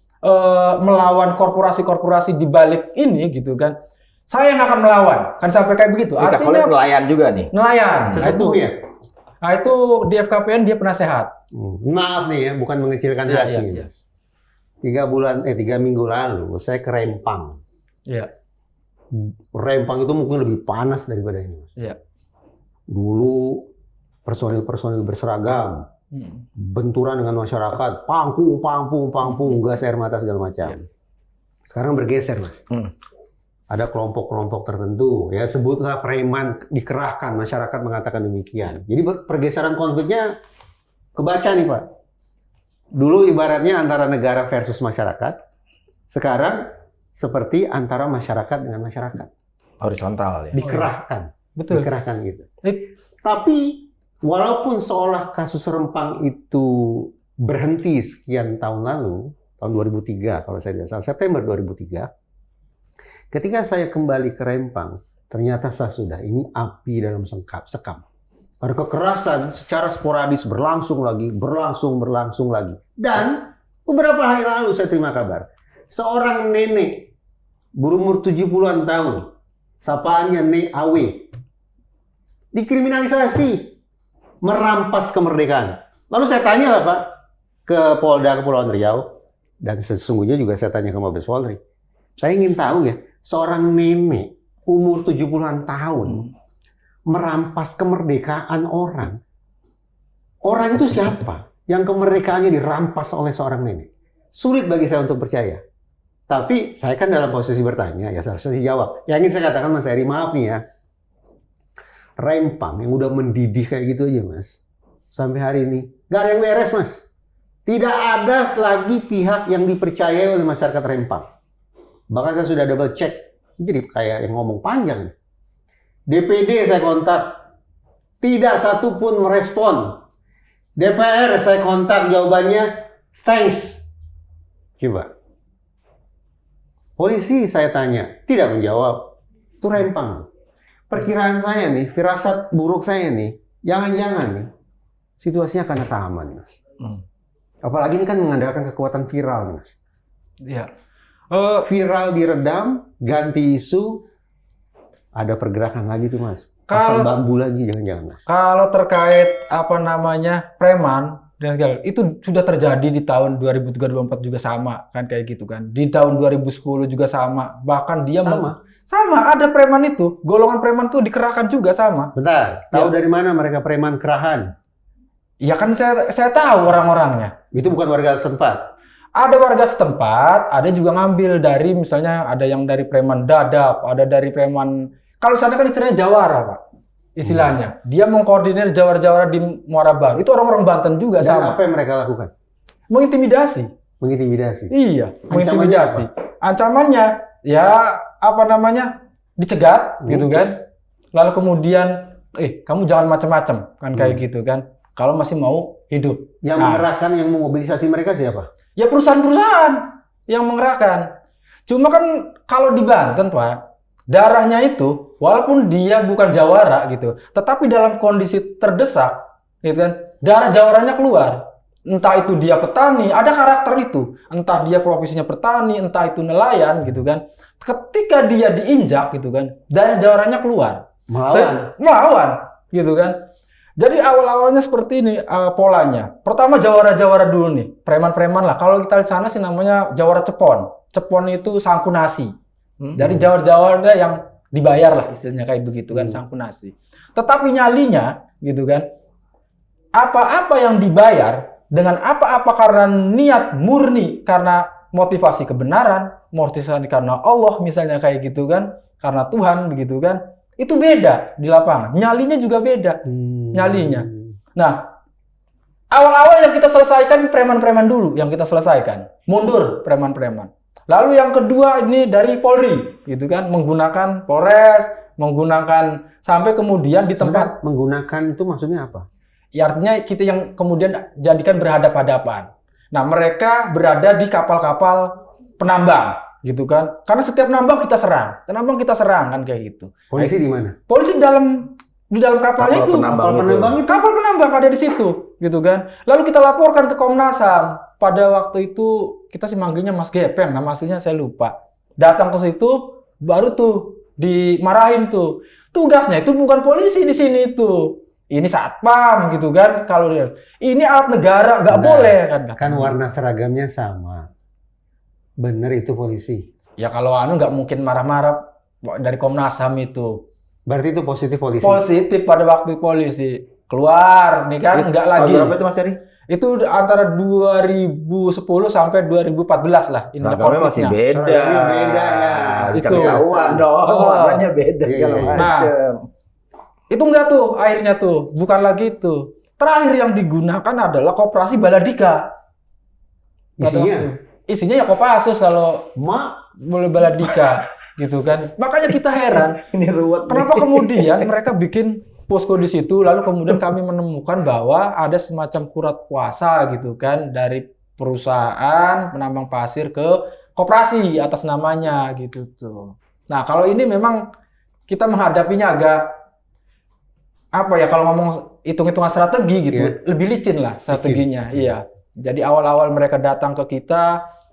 melawan korporasi-korporasi di balik ini gitu kan, saya yang akan melawan, kan sampai kayak begitu. Artinya nelayan juga nih. Nelayan. Sesungguhnya. Nah itu di FKPN dia penasehat. Maaf nih ya, bukan mengecilkan hati. Iya. 3 minggu lalu saya ke Rempang. Iya. Rempang itu mungkin lebih panas daripada ini. Iya. Dulu personil-personil berseragam, benturan dengan masyarakat, pangpung, gas air mata segala macam. Iya. Sekarang bergeser, Mas. Ada kelompok-kelompok tertentu, ya sebutlah preman dikerahkan, masyarakat mengatakan demikian. Jadi pergeseran konfliknya kebaca nih Pak. Dulu ibaratnya antara negara versus masyarakat, sekarang seperti antara masyarakat dengan masyarakat. Horizontal ya. Dikerahkan, betul. Dikerahkan gitu. Tapi walaupun seolah kasus Rempang itu berhenti sekian tahun lalu, tahun 2003 kalau saya tidak salah, September 2003. Ketika saya kembali ke Rempang, ternyata sudah ini api dalam sekam. Karena kekerasan secara sporadis berlangsung lagi. Dan beberapa hari lalu saya terima kabar, seorang nenek berumur 70-an tahun, sapaannya Nek Awe, dikriminalisasi, merampas kemerdekaan. Lalu saya tanya lah Pak, ke Polda Kepulauan Riau, dan sesungguhnya juga saya tanya ke Mabes Polri. Saya ingin tahu ya, seorang nenek umur 70-an tahun merampas kemerdekaan orang. Orang itu siapa? Yang kemerdekaannya dirampas oleh seorang nenek. Sulit bagi saya untuk percaya. Tapi saya kan dalam posisi bertanya, ya seharusnya dijawab. Yang ingin saya katakan Mas Heri, maaf nih ya. Rempang yang udah mendidih kayak gitu aja Mas. Sampai hari ini, nggak ada yang beres Mas. Tidak ada lagi pihak yang dipercayai oleh masyarakat Rempang. Bahkan saya sudah double check. Jadi kayak yang ngomong panjang. DPD saya kontak. Tidak satu pun merespon. DPR saya kontak, jawabannya thanks. Coba. Polisi saya tanya, tidak menjawab. Itu Rempang. Perkiraan saya nih, firasat buruk saya nih, jangan-jangan nih, situasinya akan aman, Mas. Apalagi ini kan mengandalkan kekuatan viral, Mas. Iya. Viral diredam, ganti isu, ada pergerakan lagi tuh Mas. Pasang Kalau- bambu lagi jangan-jangan Mas. Kalau terkait apa namanya preman dan segala itu sudah terjadi di tahun 2003-2004 juga sama kan kayak gitu kan. Di tahun 2010 juga sama. Bahkan dia sama ada preman itu, golongan preman tuh dikerahkan juga sama. Bentar, tahu dari mana mereka preman kerahan? Ya kan saya tahu orang-orangnya. Itu bukan warga setempat. Ada warga setempat, ada juga ngambil dari misalnya ada yang dari preman Dadap, ada dari preman kalau sana kan istilahnya Jawara, Pak. Istilahnya. Dia mengkoordinir jawara-jawara di Muara Baru. Itu orang-orang Banten juga Dan sama. apa yang mereka lakukan? Mengintimidasi. Mengintimidasi. Iya, Ancamannya mengintimidasi. Ancamannya ya apa namanya? Dicegat gitu kan. Lalu kemudian kamu jangan macam-macam kan kayak gitu kan. Kalau masih mau hidup. Yang mengerahkan, yang memobilisasi mereka siapa? Ya perusahaan-perusahaan yang mengerahkan. Cuma kan kalau di Banten, Pak, darahnya itu walaupun dia bukan jawara gitu, tetapi dalam kondisi terdesak, gitu kan, darah jawaranya keluar. Entah itu dia petani, ada karakter itu. Entah dia profesinya petani, entah itu nelayan, gitu kan. Ketika dia diinjak, gitu kan, darah jawaranya keluar. Melawan, gitu kan. Jadi awal-awalnya seperti ini polanya. Pertama jawara-jawara dulu nih, preman-preman lah. Kalau kita di sana sih namanya jawara cepon. Cepon itu sangku nasi. Dari jawara-jawara yang dibayar lah istilahnya kayak begitu kan, sangku nasi. Tetapi nyalinya gitu kan, apa-apa yang dibayar dengan apa-apa karena niat murni, karena motivasi kebenaran, motivasi karena Allah misalnya kayak gitu kan, karena Tuhan begitu kan. Itu beda di lapangan. Nyalinya juga beda. Nyalinya. Nah, awal-awal yang kita selesaikan preman-preman dulu yang kita selesaikan. Mundur preman-preman. Lalu yang kedua ini dari Polri, gitu kan, menggunakan Polres, menggunakan sampai kemudian di tempat menggunakan itu maksudnya apa? Ya, artinya kita yang kemudian jadikan berhadapan-hadapan. Nah, mereka berada di kapal-kapal penambang. Gitu kan, karena setiap nambang kita serang kan kayak gitu. Polisi di mana? Polisi di dalam kapalnya itu, kapal penambang ada di situ, gitu kan. Lalu kita laporkan ke Komnas HAM. Pada waktu itu kita sih manggilnya Mas Gepeng, nama aslinya saya lupa. Datang ke situ, baru tuh dimarahin tuh. Tugasnya itu bukan polisi di sini tuh. Ini satpam gitu kan. Kalau ini alat negara nggak boleh kan. Kan warna seragamnya sama. Bener itu polisi. Ya kalau nggak mungkin marah-marah dari Komnas HAM itu. Berarti itu positif polisi. Positif pada waktu polisi keluar nih kan, nggak lagi. Tahun berapa itu Mas Heri? Itu antara 2010 sampai 2014 lah. Seragamnya masih beda. Seragamnya beda ya. Bisa Itu. ketahuan dong. Warnanya beda segala Iya. macam. Itu enggak tuh akhirnya tuh, bukan lagi itu. Terakhir yang digunakan adalah Koperasi Baladika. Isinya ya Kopassus kalau boleh Baladika gitu kan. Makanya kita heran. Ini ruwet. Kenapa kemudian mereka bikin posko di situ, lalu kemudian kami menemukan bahwa ada semacam surat kuasa gitu kan dari perusahaan penambang pasir ke koperasi atas namanya gitu tuh. Nah, kalau ini memang kita menghadapinya agak apa ya, kalau ngomong hitung-hitungan strategi gitu, lebih licin lah strateginya. Iya. Jadi awal-awal mereka datang ke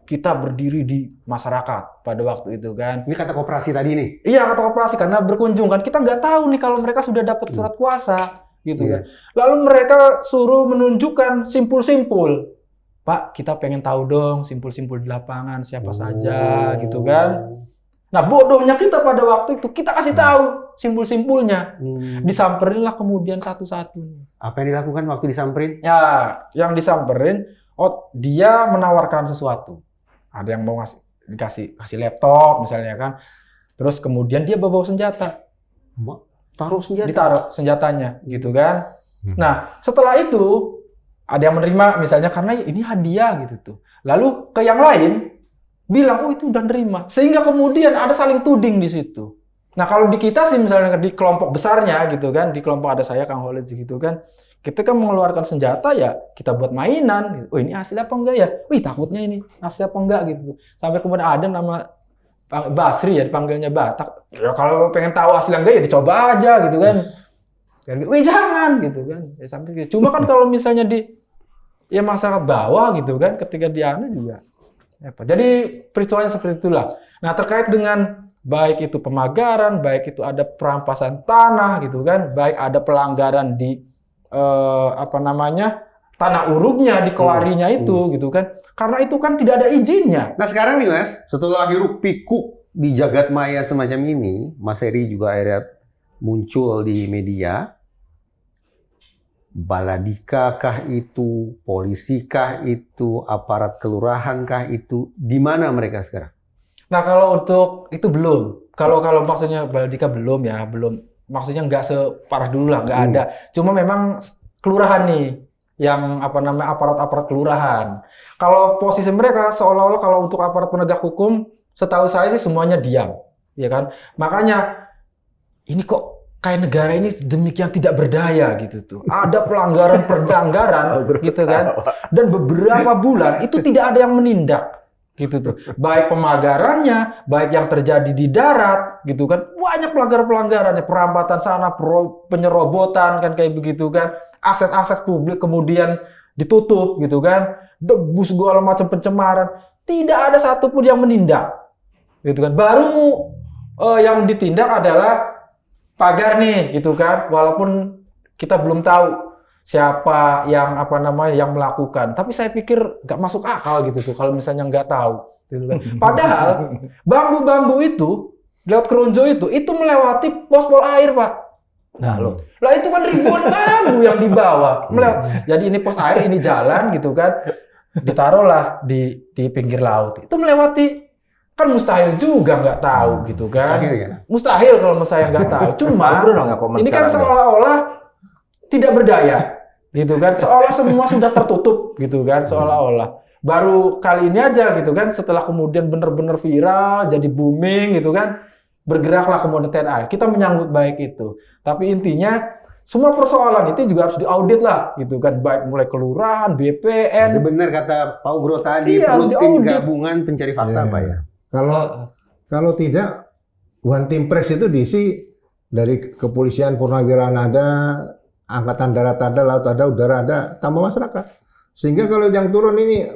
kita berdiri di masyarakat pada waktu itu kan. Ini kata koperasi tadi nih? Iya, kata koperasi, karena berkunjung kan. Kita nggak tahu nih kalau mereka sudah dapat surat kuasa gitu kan. Lalu mereka suruh menunjukkan simpul-simpul. Pak, kita pengen tahu dong simpul-simpul di lapangan siapa saja gitu kan. Nah, bodohnya kita pada waktu itu, kita kasih tahu simpul-simpulnya. Disamperin lah kemudian satu-satu. Apa yang dilakukan waktu disamperin? Ya, yang disamperin, dia menawarkan sesuatu. Ada yang mau kasih laptop misalnya kan. Terus kemudian dia bawa senjata. Taruh senjata? Ditaruh senjatanya gitu kan. Nah, setelah itu ada yang menerima misalnya karena ini hadiah gitu tuh. Lalu ke yang lain bilang, oh itu udah nerima. Sehingga kemudian ada saling tuding di situ. Nah, kalau di kita sih misalnya di kelompok besarnya gitu kan, di kelompok ada saya Kang Holid gitu kan. Kita kan mengeluarkan senjata ya kita buat mainan. Oh ini asli apa enggak ya? Wih takutnya ini asli apa enggak gitu. Sampai kemudian ada nama Basri ya, dipanggilnya Batak. Ya kalau pengen tahu asli enggak ya dicoba aja gitu kan. Wih jangan gitu kan. Ya, sampai gitu. Cuma kan kalau misalnya di masyarakat bawah gitu kan, ketika dia juga Jadi peristiwanya seperti itulah. Nah, terkait dengan baik itu pemagaran, baik itu ada perampasan tanah gitu kan, baik ada pelanggaran di tanah uruknya di kewarinya itu gitu kan. Karena itu kan tidak ada izinnya. Nah sekarang nih Mas, setelah hiruk pikuk di jagat maya semacam ini, Mas Heri juga akhirnya muncul di media. Baladika kah itu, polisi kah itu, aparat kelurahan kah itu, di mana mereka sekarang? Nah kalau untuk itu belum. Kalau maksudnya Baladika belum ya, belum. Maksudnya nggak separah dulu lah, nggak ada. Cuma memang kelurahan nih, yang aparat-aparat kelurahan. Kalau posisi mereka seolah-olah kalau untuk aparat penegak hukum, setahu saya sih semuanya diam, ya kan? Makanya ini kok kayak negara ini demikian tidak berdaya gitu tuh. Ada pelanggaran gitu kan. Dan beberapa bulan itu tidak ada yang menindak gitu tuh. Baik pemagarannya, baik yang terjadi di darat gitu kan. Banyak pelanggaran-pelanggarannya, perampatan sana, penyerobotan kan kayak begitu kan. Akses publik kemudian ditutup gitu kan. Debu segala macam pencemaran. Tidak ada satupun yang menindak. Gitu kan. Baru yang ditindak adalah pagar nih gitu kan, walaupun kita belum tahu siapa yang yang melakukan, tapi saya pikir nggak masuk akal gitu tuh kalau misalnya nggak tahu gitu kan. Padahal bambu-bambu itu lewat keronjo itu melewati pos-pol air Pak. Nah Lah itu kan ribuan bambu yang dibawa melewat. Jadi ini pos air, ini jalan gitu kan, ditaruhlah di pinggir laut. Itu melewati. Kan mustahil juga nggak tahu gitu kan. Mustahil kalau saya nggak tahu. Cuma ini kan seolah-olah tidak berdaya gitu kan. Seolah semua sudah tertutup gitu kan. Seolah-olah. Baru kali ini aja gitu kan. Setelah kemudian benar-benar viral, jadi booming gitu kan. Bergeraklah kemudian TNI. Kita menyambut baik itu. Tapi intinya semua persoalan itu juga harus diaudit lah gitu kan. Baik mulai kelurahan, BPN. Benar kata Pak Ugro tadi, Iya, perlu tim gabungan pencari fakta Pak ya. Kalau tidak, One Team Press itu diisi dari kepolisian, purnawirawan ada, angkatan darat ada, laut ada, udara ada, tambah masyarakat. Sehingga kalau yang turun ini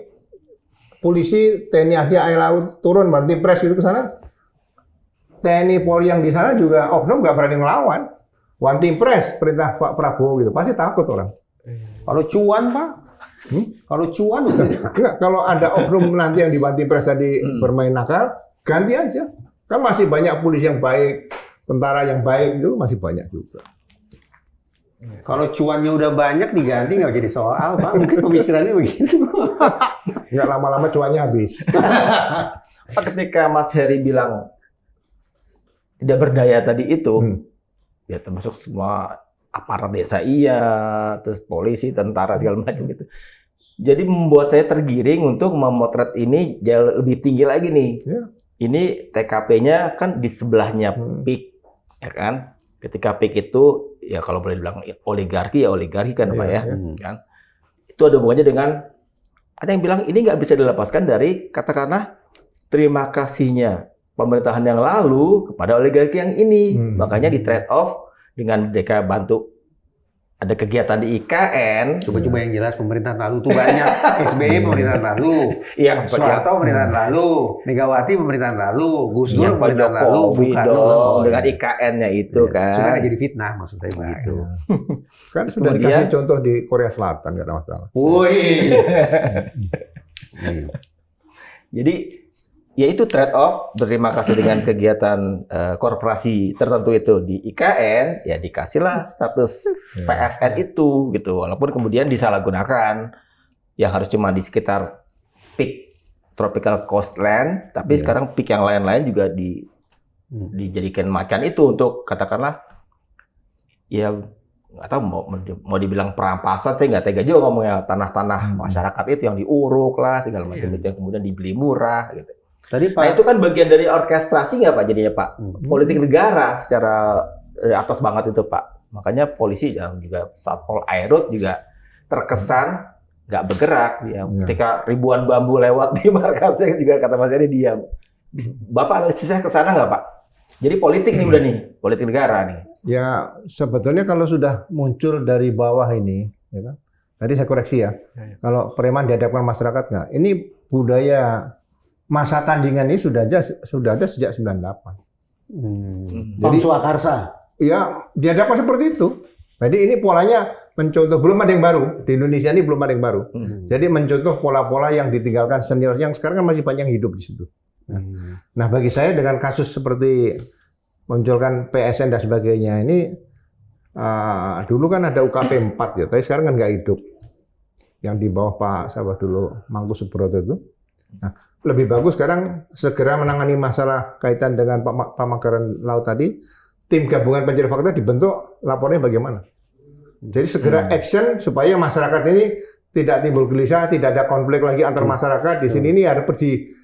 polisi, TNI AD, Air Laut turun, One Team Press itu ke sana, TNI Polri yang di sana juga oknum nggak berani melawan. One Team Press perintah Pak Prabowo gitu, pasti takut orang. Kalau cuan Pak? Kalau cuan enggak, kalau ada oknum nanti yang di One Team Press tadi bermain nakal, ganti aja. Kan masih banyak polisi yang baik, tentara yang baik itu masih banyak juga. Kalau cuannya udah banyak diganti nggak jadi soal Pak. Mungkin pemikirannya begitu. Nggak lama-lama cuannya habis. Ketika Mas Heri bilang tidak berdaya tadi itu, ya termasuk semua aparat desa terus polisi, tentara segala macam itu. Jadi membuat saya tergiring untuk memotret ini jauh lebih tinggi lagi nih. Yeah. Ini TKP-nya kan di sebelahnya PIK, ya kan? Ketika PIK itu ya kalau boleh dibilang oligarki kan Pak ya. Kan? Itu ada hubungannya dengan, ada yang bilang ini nggak bisa dilepaskan dari katakanlah terima kasihnya pemerintahan yang lalu kepada oligarki yang ini. Makanya di trade off dengan mereka bantu ada kegiatan di IKN. Coba yang jelas pemerintahan lalu tuh banyak. SBY pemerintahan lalu, Soeharto pemerintahan lalu, Megawati pemerintahan lalu, Gus Dur pemerintahan lalu, dengan IKN-nya itu kan. Sudah jadi fitnah maksud saya begitu. Kan sudah dikasih contoh di Korea Selatan, nggak ada masalah. Jadi ya itu trade off, berterima kasih dengan kegiatan korporasi tertentu itu di IKN, ya dikasihlah status PSN itu gitu, walaupun kemudian disalahgunakan, yang harus cuma di sekitar peak tropical coastland, tapi sekarang peak yang lain-lain juga dijadikan macan itu untuk katakanlah ya nggak tahu mau dibilang perampasan, saya nggak tega juga ngomongnya, tanah-tanah masyarakat itu yang diuruk lah segala macam itu yang kemudian dibeli murah gitu. Tadi Pak, Nah itu kan bagian dari orkestrasi nggak Pak jadinya Pak? Politik negara secara dari atas banget itu Pak. Makanya polisi dan juga Satpol Airut juga terkesan nggak bergerak dia. Ketika ribuan bambu lewat di markasnya juga kata Mas Edi diam. Bapak analisisnya ke sana nggak Pak? Jadi politik nih udah nih, politik negara nih. Ya sebetulnya kalau sudah muncul dari bawah ini, ya kan? Tadi saya koreksi ya. Kalau preman dihadapkan masyarakat nggak? Ini budaya masa tandingan ini sudah ada sejak 98. Jadi Swakarsa. Ya, dihadapkan seperti itu. Jadi ini polanya mencontoh, belum ada yang baru. Di Indonesia ini belum ada yang baru. Jadi mencontoh pola-pola yang ditinggalkan senior yang sekarang kan masih banyak yang hidup di situ. Nah, bagi saya dengan kasus seperti munculkan PSN dan sebagainya ini, dulu kan ada UKP 4 ya, tapi sekarang kan nggak hidup. Yang di bawah Pak siapa dulu, Mangku Subroto itu. Nah, lebih bagus sekarang segera menangani masalah kaitan dengan pemagaran laut tadi. Tim gabungan pencari fakta dibentuk, lapornya bagaimana? Jadi segera action supaya masyarakat ini tidak timbul gelisah, tidak ada konflik lagi antar masyarakat. Di sini ini harus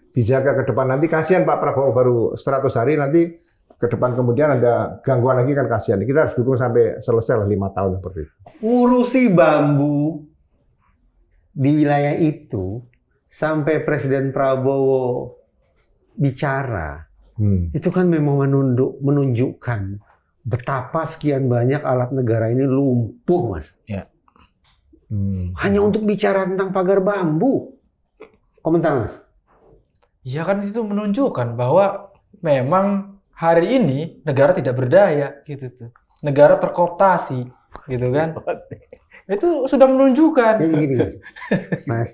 dijaga ke depan. Nanti kasihan Pak Prabowo baru 100 hari, nanti ke depan kemudian ada gangguan lagi kan kasihan. Kita harus dukung sampai selesai 5 tahun seperti itu. Ngurusi bambu di wilayah itu sampai Presiden Prabowo bicara, itu kan memang menunjukkan betapa sekian banyak alat negara ini lumpuh, Mas. Ya. Hanya untuk bicara tentang pagar bambu. Komentar, Mas. Ya kan itu menunjukkan bahwa memang hari ini negara tidak berdaya gitu tuh. Negara terkooptasi gitu kan. Itu sudah menunjukkan. Jadi gini, Mas.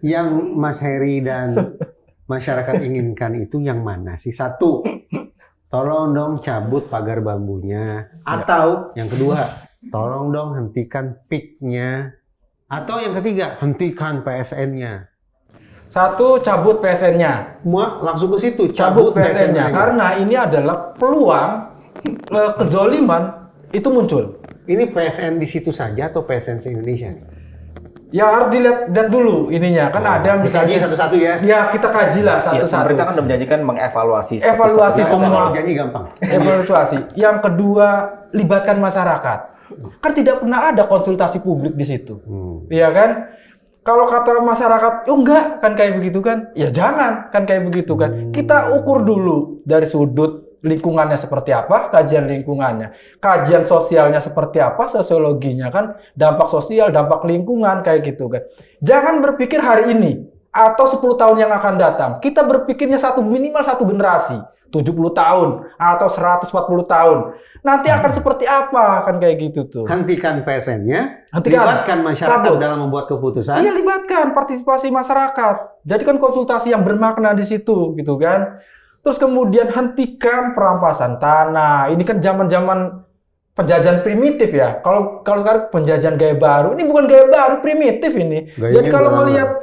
Yang Mas Heri dan masyarakat inginkan itu yang mana sih? Satu, tolong dong cabut pagar bambunya. Atau yang kedua, tolong dong hentikan PIK-nya. Atau yang ketiga, hentikan PSN-nya. Satu, cabut PSN-nya. Langsung ke situ, Cabut PSN-nya. Karena ini adalah peluang kezoliman itu muncul. Ini PSN di situ saja atau PSN se-Indonesia? Ya harus dilihat dulu ininya. Kan ada misalnya satu-satu ya. Ya kita kaji lah satu-satu. Pemerintah kan udah menjanjikan mengevaluasi. Evaluasi semua. Janji gampang. Evaluasi. Yang kedua, libatkan masyarakat. Kan tidak pernah ada konsultasi publik di situ. Iya kan? Kalau kata masyarakat, oh enggak, kan kayak begitu kan? Ya jangan, kan kayak begitu kan? Kita ukur dulu dari sudut lingkungannya seperti apa, kajian lingkungannya, kajian sosialnya seperti apa, sosiologinya kan, dampak sosial, dampak lingkungan kayak gitu kan. Jangan berpikir hari ini atau 10 tahun yang akan datang. Kita berpikirnya minimal satu generasi, 70 tahun atau 140 tahun. Nanti akan seperti apa kan kayak gitu tuh. Hentikan PSN-nya, libatkan masyarakat dalam membuat keputusan. Iya, libatkan partisipasi masyarakat. Jadikan konsultasi yang bermakna di situ gitu kan. Terus kemudian hentikan perampasan tanah. Ini kan zaman-zaman penjajahan primitif ya. Kalau sekarang penjajahan gaya baru, ini bukan gaya baru, primitif ini. Jadi kalau melihat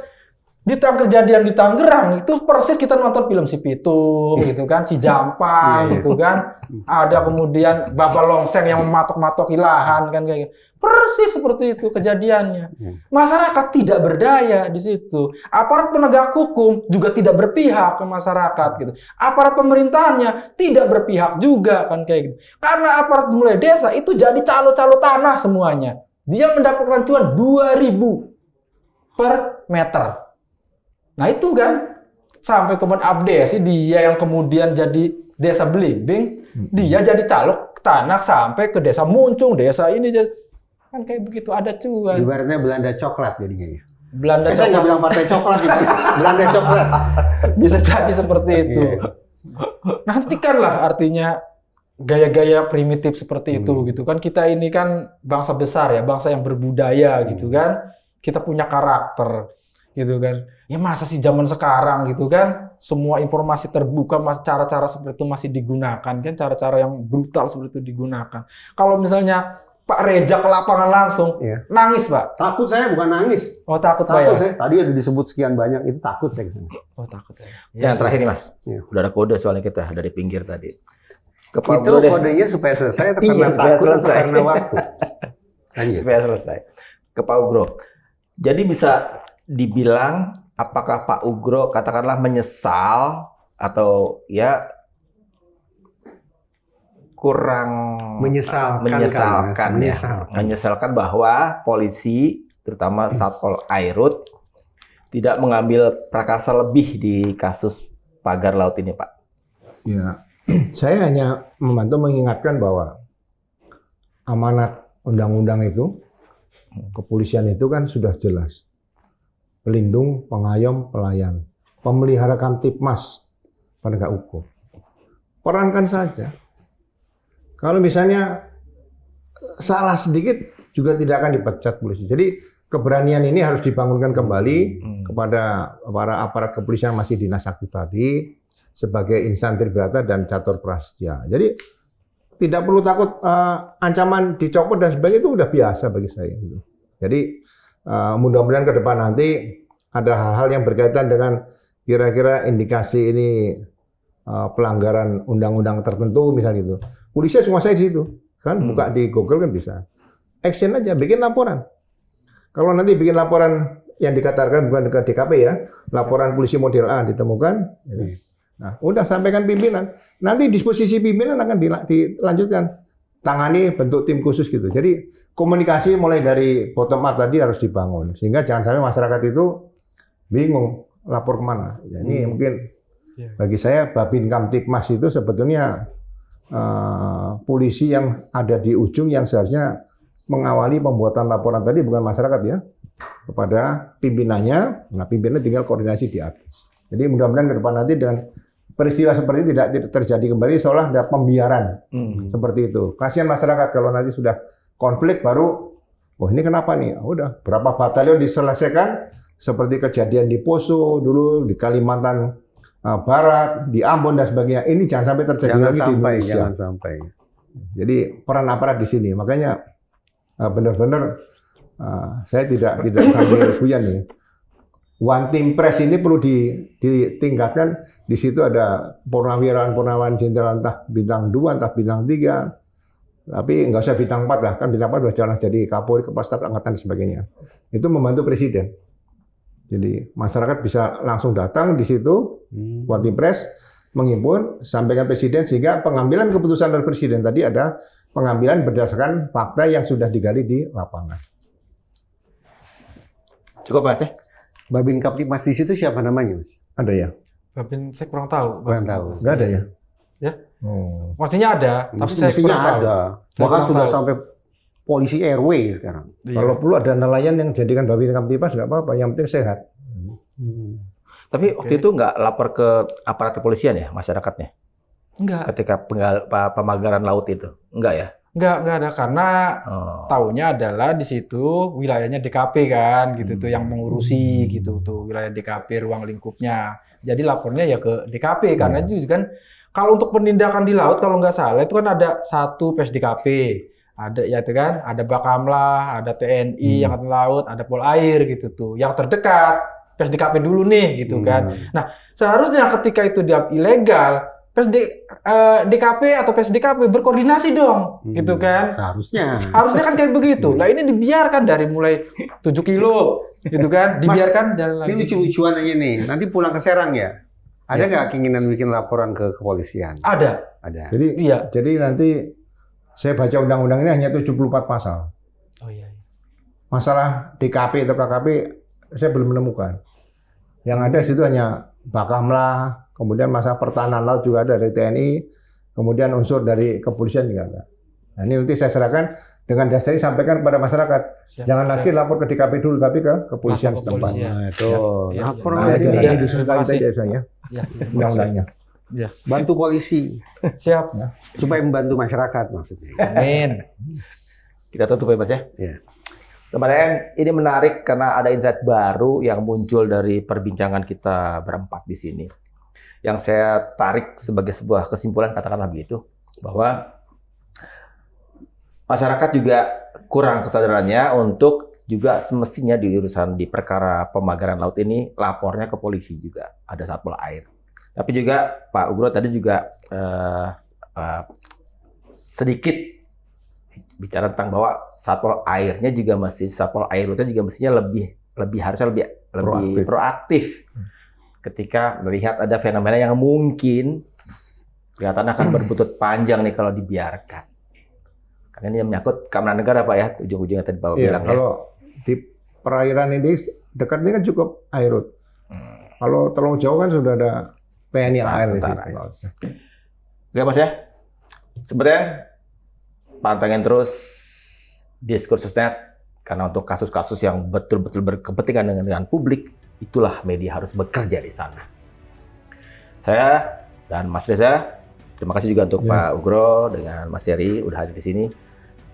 kejadian di Tangerang itu persis kita nonton film Si Pitung gitu kan, Si Jampang gitu kan. Ada kemudian Bapak Longseng yang mematok-matoki lahan kan kayak gitu. Persis seperti itu kejadiannya. Masyarakat tidak berdaya di situ. Aparat penegak hukum juga tidak berpihak ke masyarakat gitu. Aparat pemerintahannya tidak berpihak juga kan kayak gitu. Karena aparat mulai desa itu jadi calo-calo tanah semuanya. Dia mendapatkan cuan 2.000 per meter. Nah itu kan sampai kemudian abdesi dia yang kemudian jadi desa Belimbing, dia jadi caleg tanah sampai ke desa Muncung, desa ini kan kayak begitu ada cuan. Ibaratnya Belanda coklat jadinya ya. Belanda saya nggak bilang partai coklat gitu. Belanda coklat. Bisa jadi seperti itu. Nantikanlah artinya gaya-gaya primitif seperti itu gitu kan. Kita ini kan bangsa besar ya, bangsa yang berbudaya gitu kan. Kita punya karakter gitu kan. Ya masa sih zaman sekarang gitu kan, semua informasi terbuka, cara-cara seperti itu masih digunakan kan, cara-cara yang brutal seperti itu digunakan. Kalau misalnya Pak Reja ke lapangan langsung, nangis Pak. Takut saya, bukan nangis. Oh takut Pak ya? Saya. Tadi ada disebut sekian banyak, itu takut saya kesana. Oh takut ya. Yang terakhir nih Mas, udah ada kode soalnya kita dari pinggir tadi. Itu kodenya supaya selesai atau karena takut atau karena waktu? Supaya selesai. Ke Pak Ugro. Jadi bisa dibilang apakah Pak Ugro katakanlah menyesal atau ya kurang menyesalkan bahwa polisi terutama Satpol Airut tidak mengambil prakarsa lebih di kasus pagar laut ini, Pak. Ya, saya hanya membantu mengingatkan bahwa amanat undang-undang itu, kepolisian itu kan sudah jelas. Pelindung, pengayom, pelayan. pemelihara Kamtipmas penegak hukum. Perankan saja. Kalau misalnya salah sedikit juga tidak akan dipecat polisi. Jadi keberanian ini harus dibangunkan kembali kepada para aparat kepolisian yang masih dinas aktif tadi sebagai insan tribrata dan catur prasetya. Jadi tidak perlu takut ancaman dicopot dan sebagainya, itu udah biasa bagi saya. Jadi mudah-mudahan ke depan nanti ada hal-hal yang berkaitan dengan kira-kira indikasi ini pelanggaran undang-undang tertentu misalnya itu. Polisi semua saya di situ. Kan buka di Google kan bisa. Action aja, bikin laporan. Kalau nanti bikin laporan yang dikatakan bukan ke DKP ya, laporan polisi model A ditemukan, nah udah sampaikan pimpinan. Nanti disposisi pimpinan akan dilanjutkan. Tangani bentuk tim khusus gitu. Jadi komunikasi mulai dari bottom up tadi harus dibangun. Sehingga jangan sampai masyarakat itu bingung lapor kemana. Ya, ini mungkin bagi saya Babin Kamtipmas itu sebetulnya polisi yang ada di ujung yang seharusnya mengawali pembuatan laporan tadi bukan masyarakat ya, kepada pimpinannya. Nah, pimpinannya tinggal koordinasi di atas. Jadi mudah-mudahan ke depan nanti dengan peristiwa seperti ini tidak terjadi kembali seolah ada pembiaran seperti itu. Kasihan masyarakat kalau nanti sudah konflik baru, oh ini kenapa nih? Udah berapa batalion diselesaikan seperti kejadian di Poso dulu, di Kalimantan Barat, di Ambon dan sebagainya. Ini jangan sampai terjadi lagi di Indonesia. Jangan sampai. Jadi peran aparat di sini. Makanya benar-benar saya tidak sambil guyan nih. One Team Press ini perlu ditingkatkan. Di situ ada purnawirawan jenderal entah bintang 2, entah bintang 3. Tapi nggak usah bintang 4 lah. Kan bintang 4 sudah jalan jadi Kapolri, Kepala Staf Angkatan dan sebagainya. Itu membantu Presiden. Jadi masyarakat bisa langsung datang di situ, One Team Press, menghimpun, sampaikan Presiden, sehingga pengambilan keputusan dari Presiden tadi ada pengambilan berdasarkan fakta yang sudah digali di lapangan. Cukup Mas ya? Babin Kamtipmas di situ siapa namanya, Mas? Ada ya? Babin saya kurang tahu. Kurang tahu. Nggak ada ya? Ya. Oh. Maksudnya ada, tapi saya Mestinya kurang tahu. ada. Saya Bahkan kurang sudah tahu. sampai polisi RW sekarang. Iya. Kalau perlu ada nelayan yang jadikan Babin Kamtipmas nggak apa-apa, yang penting sehat. Tapi waktu itu nggak lapor ke aparat kepolisian ya masyarakatnya Enggak, ketika pemagaran laut itu? Enggak ya? enggak ada karena taunya adalah di situ wilayahnya DKP kan gitu tuh yang mengurusi gitu tuh wilayah DKP ruang lingkupnya. Jadi lapornya ya ke DKP karena itu kan kalau untuk penindakan di laut kalau nggak salah itu kan ada satu PSDKP, ada ya itu kan, ada Bakamla, ada TNI Angkatan Laut, ada Polair gitu tuh. Yang terdekat PSDKP dulu nih gitu kan. Nah, seharusnya ketika itu dia ilegal DKP atau PSDKP berkoordinasi dong, gitu kan? Seharusnya. Harusnya kan kayak begitu. Nah ini dibiarkan dari mulai 7 kilo, gitu kan? Dibiarkan jalan lagi. Ini lucu-lucuan aja nih. Nanti pulang ke Serang ya? Ada nggak keinginan bikin laporan ke kepolisian? Ada. Ada. Jadi nanti saya baca undang-undang ini hanya 74 pasal. Oh iya. Masalah DKP atau KKP saya belum menemukan. Yang ada di situ hanya Bakamla, kemudian masalah pertahanan laut juga ada dari TNI, kemudian unsur dari kepolisian juga ada. Nah, ini nanti saya serahkan dengan dasar ini sampaikan kepada masyarakat. Jangan lagi lapor ke DKP dulu, tapi ke kepolisian setempat. Nah, itu. Ya. Lapor Nah, aja. nanti Ya, disusulkan terima kasih. saja saya Ya. undang-undangnya. Ya. Bantu polisi. Siap. Supaya membantu masyarakat maksudnya. Amin. Kita tutup ya Mas ya? Iya. Sebenarnya ini menarik karena ada insight baru yang muncul dari perbincangan kita berempat di sini. Yang saya tarik sebagai sebuah kesimpulan, katakanlah begitu, bahwa masyarakat juga kurang kesadarannya untuk juga semestinya di urusan di perkara pemagaran laut ini lapornya ke polisi juga, ada Satpol Air. Tapi juga Pak Ugro tadi juga sedikit bicara tentang bahwa Satpol Airnya juga Satpol Air Lautnya juga mestinya harusnya lebih proaktif ketika melihat ada fenomena yang mungkin kelihatan akan berbuntut panjang nih kalau dibiarkan. Karena ini menyangkut keamanan negara Pak ya, ujung-ujungnya tadi Bapak bilang ya. Kalau di perairan ini dekat ini kan cukup air laut. Kalau terlalu jauh kan sudah ada TNI AL di situ. Oke Mas ya. Sebenarnya pantengin terus Diskursus.net karena untuk kasus-kasus yang betul-betul berkepentingan dengan publik, itulah media harus bekerja di sana. Saya dan Mas Reza. Terima kasih juga untuk Pak Ugro dengan Mas Heri udah hadir di sini.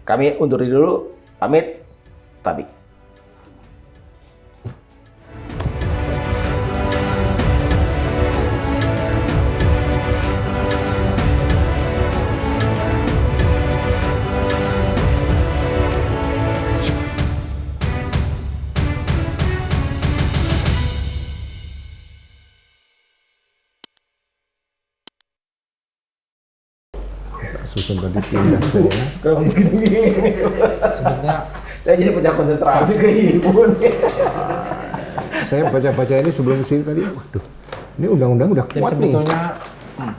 Kami undur diri dulu. Pamit. Tabik. Susun tadi pindah saya. Sebetulnya Saya jadi punya konsentrasi ke ibu nih. Saya baca-baca ini sebelum kesini tadi, waduh, ini undang-undang udah jadi kuat nih. sebetulnya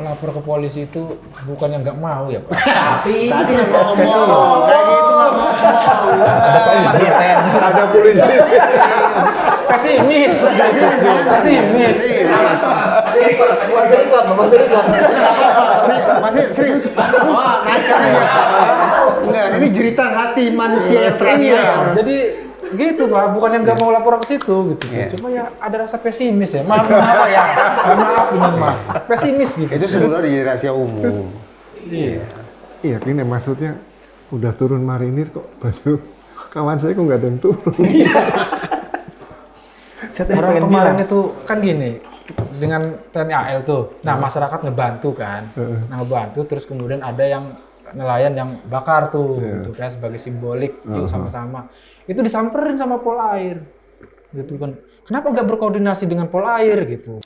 lapor ke polisi itu bukannya nggak mau ya Pak. Tapi Tadi ngomong kayak gitu nggak mau. Ada polisi. Pesimis. Masih serius. Wah, naikkan aja. Enggak, ini jeritan hati manusia yang terakhir. Iya, jadi gitu Pak, bukan yang nggak mau lapor ke situ gitu. Iya. Cuma ya ada rasa pesimis ya. Maaf ya. Maaf ini mah. Pesimis gitu. Itu sebenarnya jadi rahasia umum. Iya. Iya, ini maksudnya udah turun marinir kok baju kawan saya kok nggak ada yang turun. saya tadi Orang pengen kemarin bilang. itu kan gini, dengan TNI AL tuh, nah masyarakat ngebantu kan, nah ngebantu terus kemudian ada yang nelayan yang bakar tuh, gitu kan sebagai simbolik, yuk sama-sama. Itu disamperin sama Polair, gitu kan. Kenapa nggak berkoordinasi dengan Polair gitu?